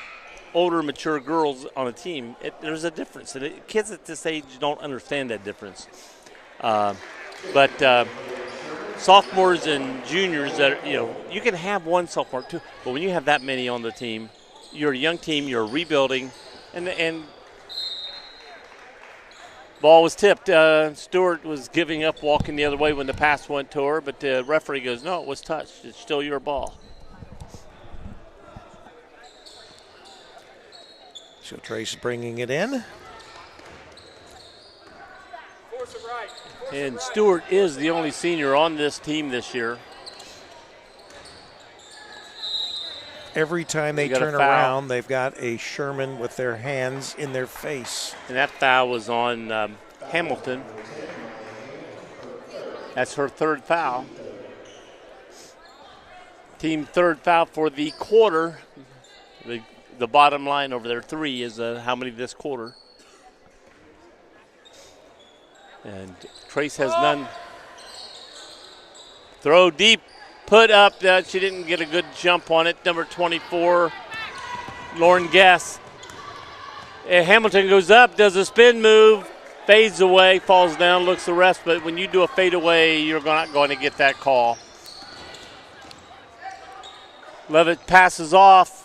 older, mature girls on a team, there's a difference. And kids at this age don't understand that difference. But sophomores and juniors, that you can have one sophomore too, but when you have that many on the team, you're a young team, you're rebuilding, and ball was tipped. Stewart was giving up, walking the other way when the pass went to her, but the referee goes, no, it was touched. It's still your ball. So Trace bringing it in. And Stewart is the only senior on this team this year. Every time they turn around, they've got a Sherman with their hands in their face. And that foul was on Hamilton. That's her third foul. Team third foul for the quarter. The bottom line over there, 3, is how many this quarter. And Trace has none. Throw deep, put up. She didn't get a good jump on it. Number 24, Lauren Guess. Hamilton goes up, does a spin move, fades away, falls down, looks the rest. But when you do a fade away, you're not going to get that call. Levitt passes off.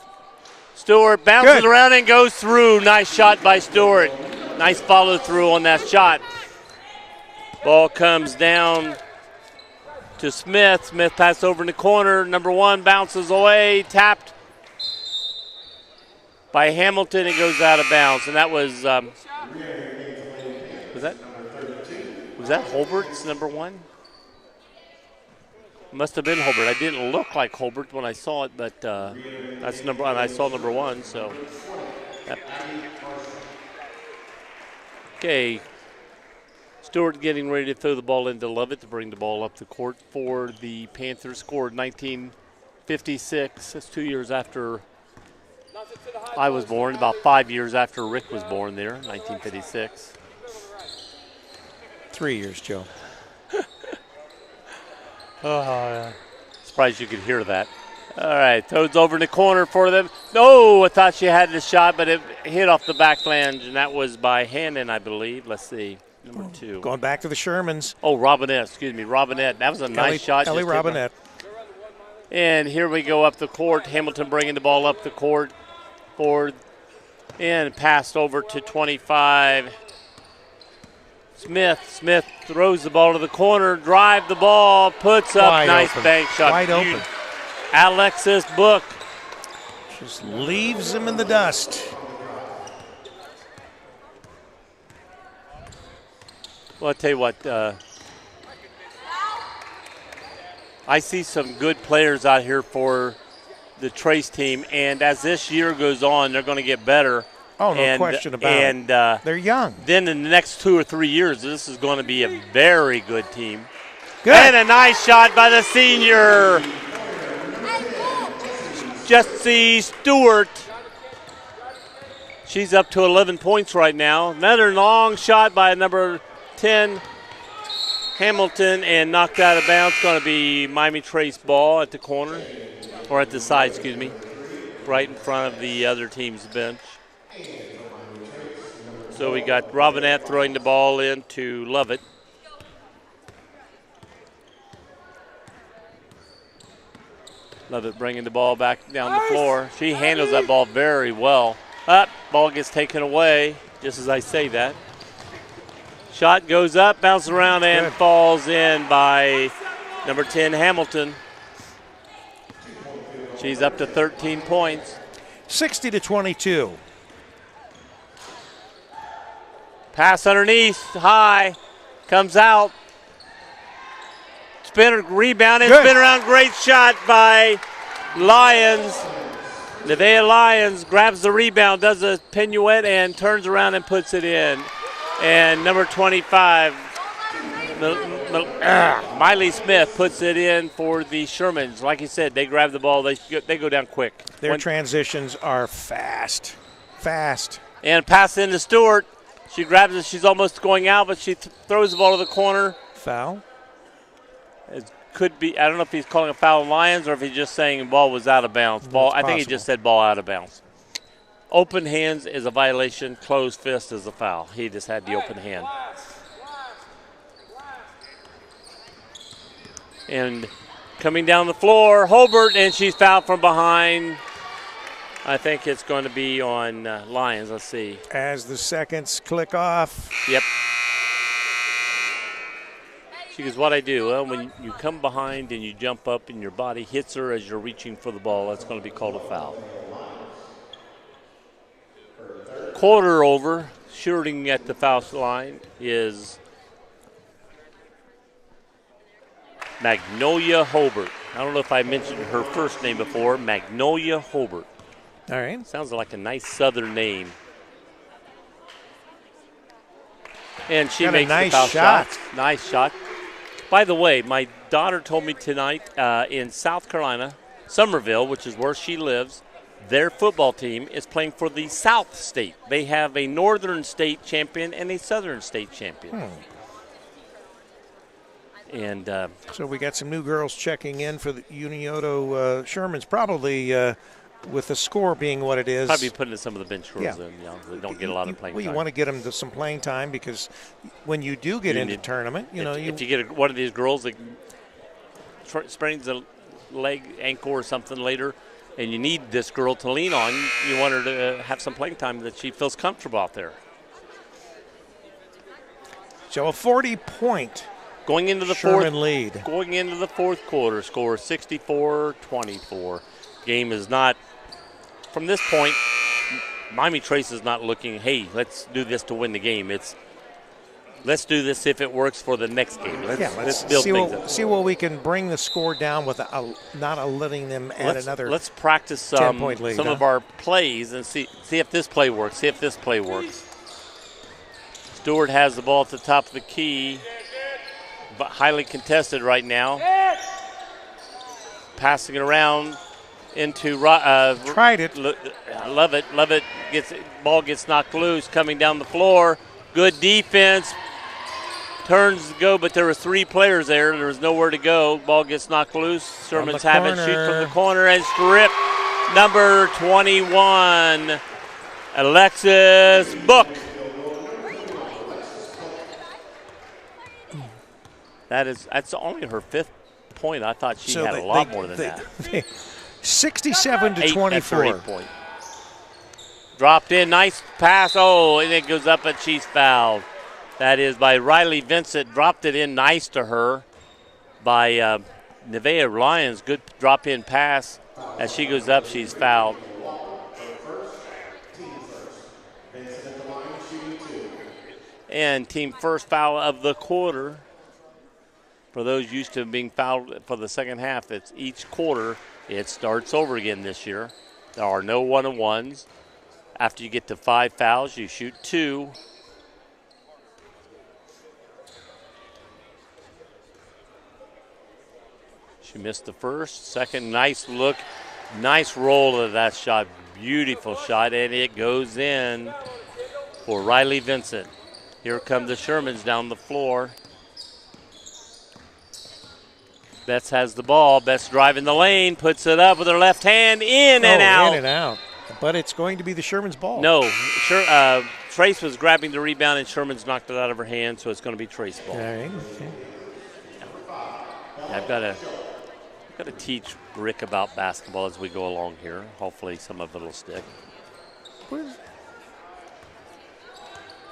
Stewart bounces around and goes through. Nice shot by Stewart. Nice follow through on that shot. Ball comes down to Smith. Smith passed over in the corner. Number 1 bounces away, tapped by Hamilton. It goes out of bounds, and that was that Holbert's number 1? Must have been Holbert. I didn't look like Holbert when I saw it, but that's number 1. I saw number 1, so. Okay. Stewart getting ready to throw the ball into Lovett to bring the ball up the court for the Panthers. Scored 1956. That's 2 years after I was born, about 5 years after Rick was born there, 1956. 3 years, Joe. Oh, surprised you could hear that. All right, throws over in the corner for them. No, I thought she had the shot, but it hit off the back flange, and that was by Hannon, I believe. Let's see, number 2. Going back to the Shermans. Oh, Robinette, excuse me, Robinette. That was a nice shot. Ellie Robinette. And here we go up the court. Hamilton bringing the ball up the court. Forward and passed over to 25. Smith throws the ball to the corner, drive the ball, puts up, wide nice open. bank shot. Wide open. Alexis Book. Just leaves him in the dust. Well, I'll tell you what, I see some good players out here for the Trace team, and as this year goes on, they're going to get better. Oh, no question about it. They're young. Then in the next 2 or 3 years, this is going to be a very good team. Good. And a nice shot by the senior, Jessie Stewart. She's up to 11 points right now. Another long shot by number 10, Hamilton, and knocked out of bounds. Going to be Miami Trace ball at the corner, or at the side, excuse me, right in front of the other team's bench. So we got Robinette throwing the ball into Lovett. Lovett bringing the ball back down the floor. She handles that ball very well. Ball gets taken away, just as I say that. Shot goes up, bounces around, and falls in by number 10, Hamilton. She's up to 13 points. 60-22. Pass underneath, high, comes out. Spinner, rebound, and spin around. Great shot by Lyons. Nevaeh Lyons grabs the rebound, does a pirouette, and turns around and puts it in. And number 25, Miley Smith, puts it in for the Shermans. Like you said, they grab the ball, they go down quick. Their transitions are fast. And pass into Stewart. She grabs it. She's almost going out, but she throws the ball to the corner. Foul? It could be. I don't know if he's calling a foul on Lyons or if he's just saying the ball was out of bounds. Ball. I think he just said ball out of bounds. Open hands is a violation. Closed fist is a foul. He just had the open hand. And coming down the floor, Holbert, and she's fouled from behind. I think it's going to be on Lyons. Let's see. As the seconds click off. Yep. She goes, what I do? Well, when you come behind and you jump up and your body hits her as you're reaching for the ball, that's going to be called a foul. quarter over. Shooting at the foul line is Magnolia Hobart. I don't know if I mentioned her first name before. Magnolia Hobart. All right. Sounds like a nice southern name. And she Got a makes nice the foul shot. shot. Nice shot. By the way, my daughter told me tonight in South Carolina, Summerville, which is where she lives, their football team is playing for the South State. They have a Northern State champion and a Southern State champion. And So we got some new girls checking in for the Unioto. Sherman's probably, with the score being what it is. probably putting some of the bench girls Yeah. in. They don't get a lot of playing Well, you time. want to get them to some playing time because when you do get into tournament, if you get one of these girls that sprains a leg, ankle, or something later, and you need this girl to lean on, you want her to have some playing time that she feels comfortable out there. So a 40-point Going into the Sherman lead. Going into the fourth quarter, score 64-24. Game is not, from this point, Miami Trace is not looking, hey, let's do this to win the game. It's, let's do this if it works for the next game. Let's build things up. See what we can bring the score down with not letting them add another. Let's practice 10-point lead, some of our plays and see if this play works. See if this play works. Stewart has the ball at the top of the key, but highly contested right now. Passing it around into tried it. Love it. Ball gets knocked loose. Coming down the floor. Good defense. Turns to go, but there were three players there. There was nowhere to go. Ball gets knocked loose. Sherman's have it. Shoot from the corner and strip. Number 21, Alexis Book. That's only her fifth point. I thought she had a lot more than that. 67-24. Point. Dropped in, nice pass. Oh, and it goes up, and she's fouled. That is by Riley Vincent. Dropped it in nice to her by Nevaeh Lyons. Good drop-in pass. As she goes up, she's fouled. And team first foul of the quarter. For those used to being fouled for the second half, it's each quarter it starts over again this year. There are no one-on-ones. After you get to 5 fouls, you shoot 2. She missed the first. Second, nice look. Nice roll of that shot. Beautiful shot, and it goes in for Riley Vincent. Here come the Shermans down the floor. Betts has the ball. Betts driving the lane, puts it up with her left hand, in and out. In and out. But it's going to be the Sherman's ball. No, Trace was grabbing the rebound, and Sherman's knocked it out of her hand, so it's going to be Trace ball. All right. Okay. I've got to teach Rick about basketball as we go along here. Hopefully some of it will stick. What's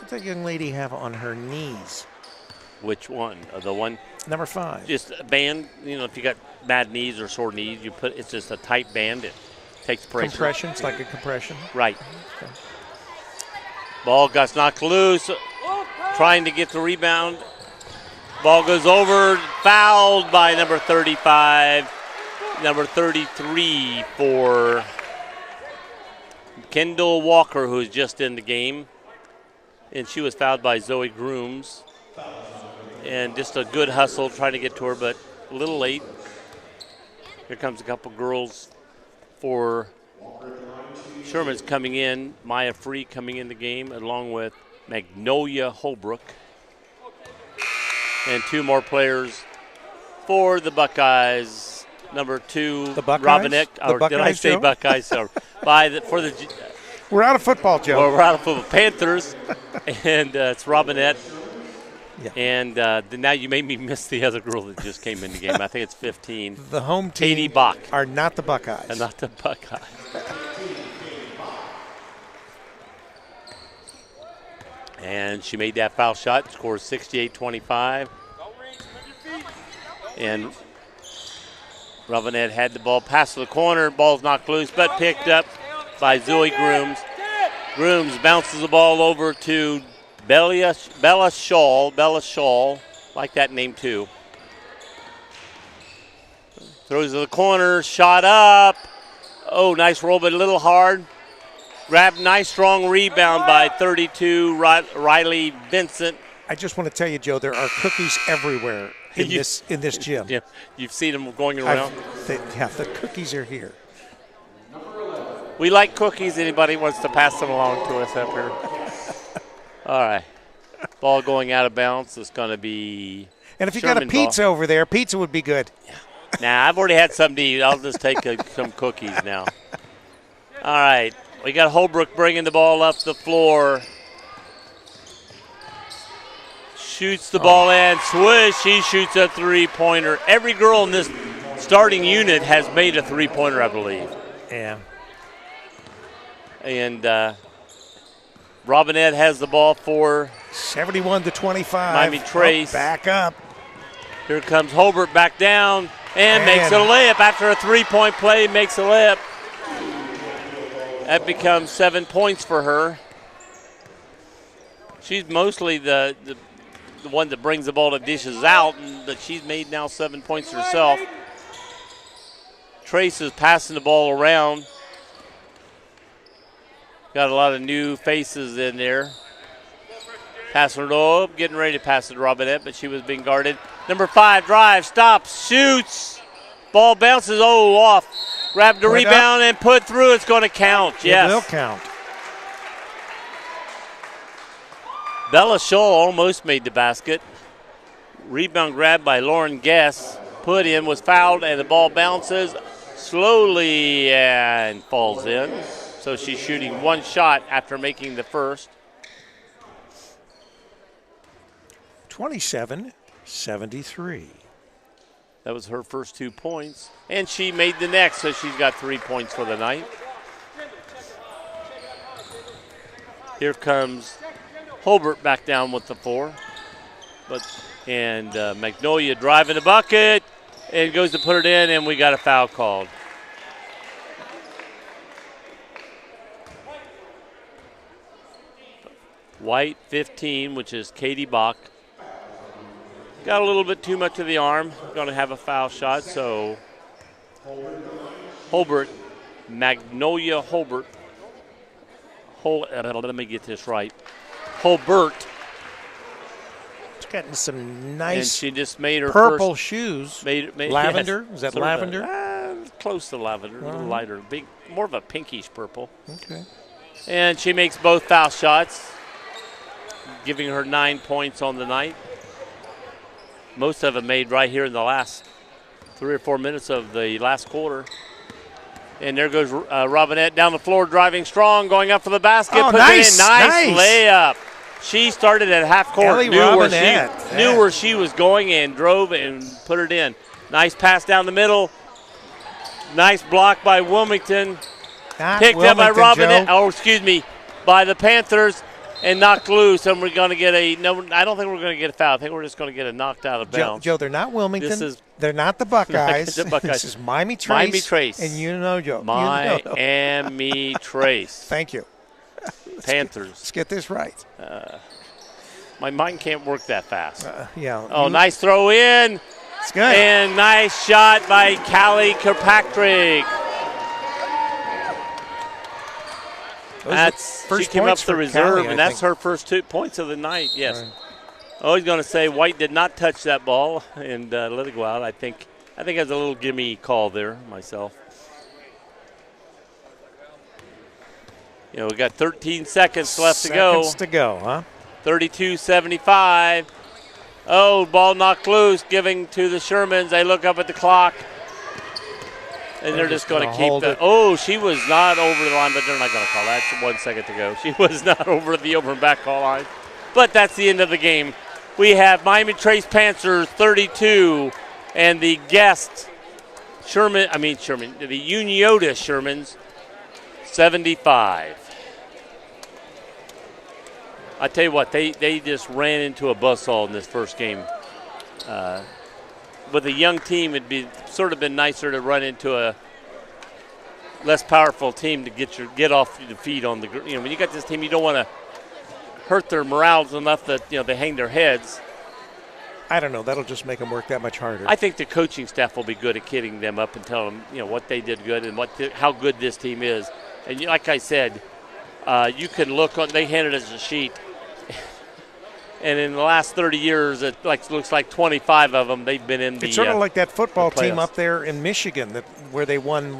that young lady have on her knees? Which one? The one? Number 5. Just a band. If you got bad knees or sore knees, it's just a tight band. It takes pressure. Compression. It's like a compression. Right. Okay. Ball got knocked loose. Trying to get the rebound. Ball goes over. Fouled by number 35. Number 33 for Kendall Walker, who's just in the game. And she was fouled by Zoe Grooms. And just a good hustle trying to get to her, but a little late. Here comes a couple girls for Sherman's coming in. Maya Free coming in the game along with Magnolia Holbrook. And 2 more players for the Buckeyes. Number 2, the Buckeyes? Robinette. The Or did I say Joe? Buckeyes? We're out of football, Joe. Well, we're out of football. Panthers. And it's Robinette. Yeah. And now you made me miss the other girl that just came in the game. I think it's 15. The home team Katie Bach. are not the Buckeyes. And not the Buckeyes. And she made that foul shot, scores 68-25. And Robinette had the ball, pass to the corner, ball's knocked loose, but picked up by Zoe Grooms. Grooms bounces the ball over to Bella Shaw, like that name too. Throws to the corner, shot up. Oh, nice roll, but a little hard. Grab, nice strong rebound by 32, Riley Vincent. I just want to tell you, Joe, there are cookies everywhere in this gym. Yeah, you've seen them going around. The cookies are here. We like cookies. Anybody wants to pass them along to us up here? All right. Ball going out of bounds. It's going to be And if you got a pizza over there, pizza would be good. Nah, I've already had something to eat. I'll just take some cookies now. All right. We got Holbrook bringing the ball up the floor. Shoots the ball in. Swish. He shoots a three-pointer. Every girl in this starting unit has made a three-pointer, I believe. Yeah. And Robinette has the ball for 71-25. Miami Trace. Back up. Here comes Holbert back down and makes a layup. After a three-point play, makes a layup. That becomes 7 points for her. She's mostly the one that brings the ball to dishes out, but she's made now 7 points herself. Trace is passing the ball around. Got a lot of new faces in there. Passing it up, getting ready to pass it to Robinette, but she was being guarded. Number 5 drives, stops, shoots. Ball bounces, off. Grab the rebound and put through. It's going to count, yes. It will count. Bella Shaw almost made the basket. Rebound grabbed by Lauren Guess. Put in, was fouled, and the ball bounces slowly and falls in. So she's shooting one shot after making the first. 27-73. That was her first 2 points. And she made the next, so she's got 3 points for the night. Here comes Holbert back down with the 4. Magnolia driving the bucket and goes to put it in, and we got a foul called. White 15, which is Katie Bach. Got a little bit too much of the arm. Going to have a foul shot, so Holbert, Magnolia Holbert. Let me get this right. Holbert. She's gotten some nice and she just made her purple first, shoes. lavender? Yes. Is that lavender? Close to lavender, a little lighter. More of a pinkish purple. Okay. And she makes both foul shots, giving her 9 points on the night. Most of them made right here in the last 3 or 4 minutes of the last quarter. And there goes Robinette down the floor, driving strong, going up for the basket. Oh, puts nice, it in. Nice layup. She started at half court, knew where she was going, and drove and put it in. Nice pass down the middle. Nice block by Wilmington. Picked up by Robinette. Joe. By the Panthers. And knocked loose, and we're going to get I don't think we're going to get a foul. I think we're just going to get a knocked out of bounds. Joe, they're not Wilmington. They're not the Buckeyes. This is Miami Trace. Miami Trace. And Unioto. Miami Trace. Thank you. Panthers. Let's get this right. My mind can't work that fast. Nice throw in. It's good. And nice shot by Callie Kirkpatrick. She came up the reserve, and that's her first 2 points of the night, yes. Right. I was going to say White did not touch that ball and let it go out. I think it was a little gimme call there myself. We got 13 seconds left to go. 32-75. Oh, ball knocked loose, giving to the Shermans. They look up at the clock. And they're just going to keep that. Oh, she was not over the line, but they're not going to call that. 1 second to go. She was not over the over and back call line. But that's the end of the game. We have Miami Trace Panthers 32 and the guest the Unioto Shermans 75. I tell you what, they just ran into a buzzsaw in this first game. With a young team, it'd be sort of been nicer to run into less powerful team to get off the feet on the. When you got this team, you don't want to hurt their morals enough that they hang their heads. I don't know. That'll just make them work that much harder. I think the coaching staff will be good at kidding them up and telling them what they did good and how good this team is. And like I said, you can look on. They handed us a sheet. And in the last 30 years, it looks like 25 of them, they've been in the It's sort of like that football team playoffs. up there in Michigan where they won,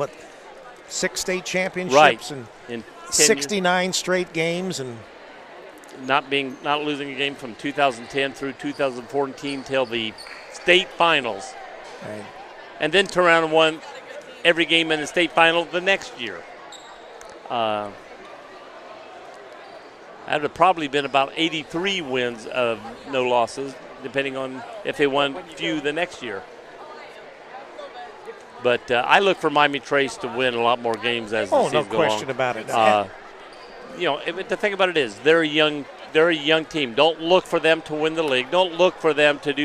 6 state championships Right. and in 69 straight games and not losing a game from 2010 through 2014 till the state finals. right. And then turn around and won every game in the state final the next year. That would have probably been about 83 wins of no losses, depending on if they won few the next year. But I look for Miami Trace to win a lot more games as the season no goes on. question about it. The thing about it is they're a young team. Don't look for them to win the league. Don't look for them to do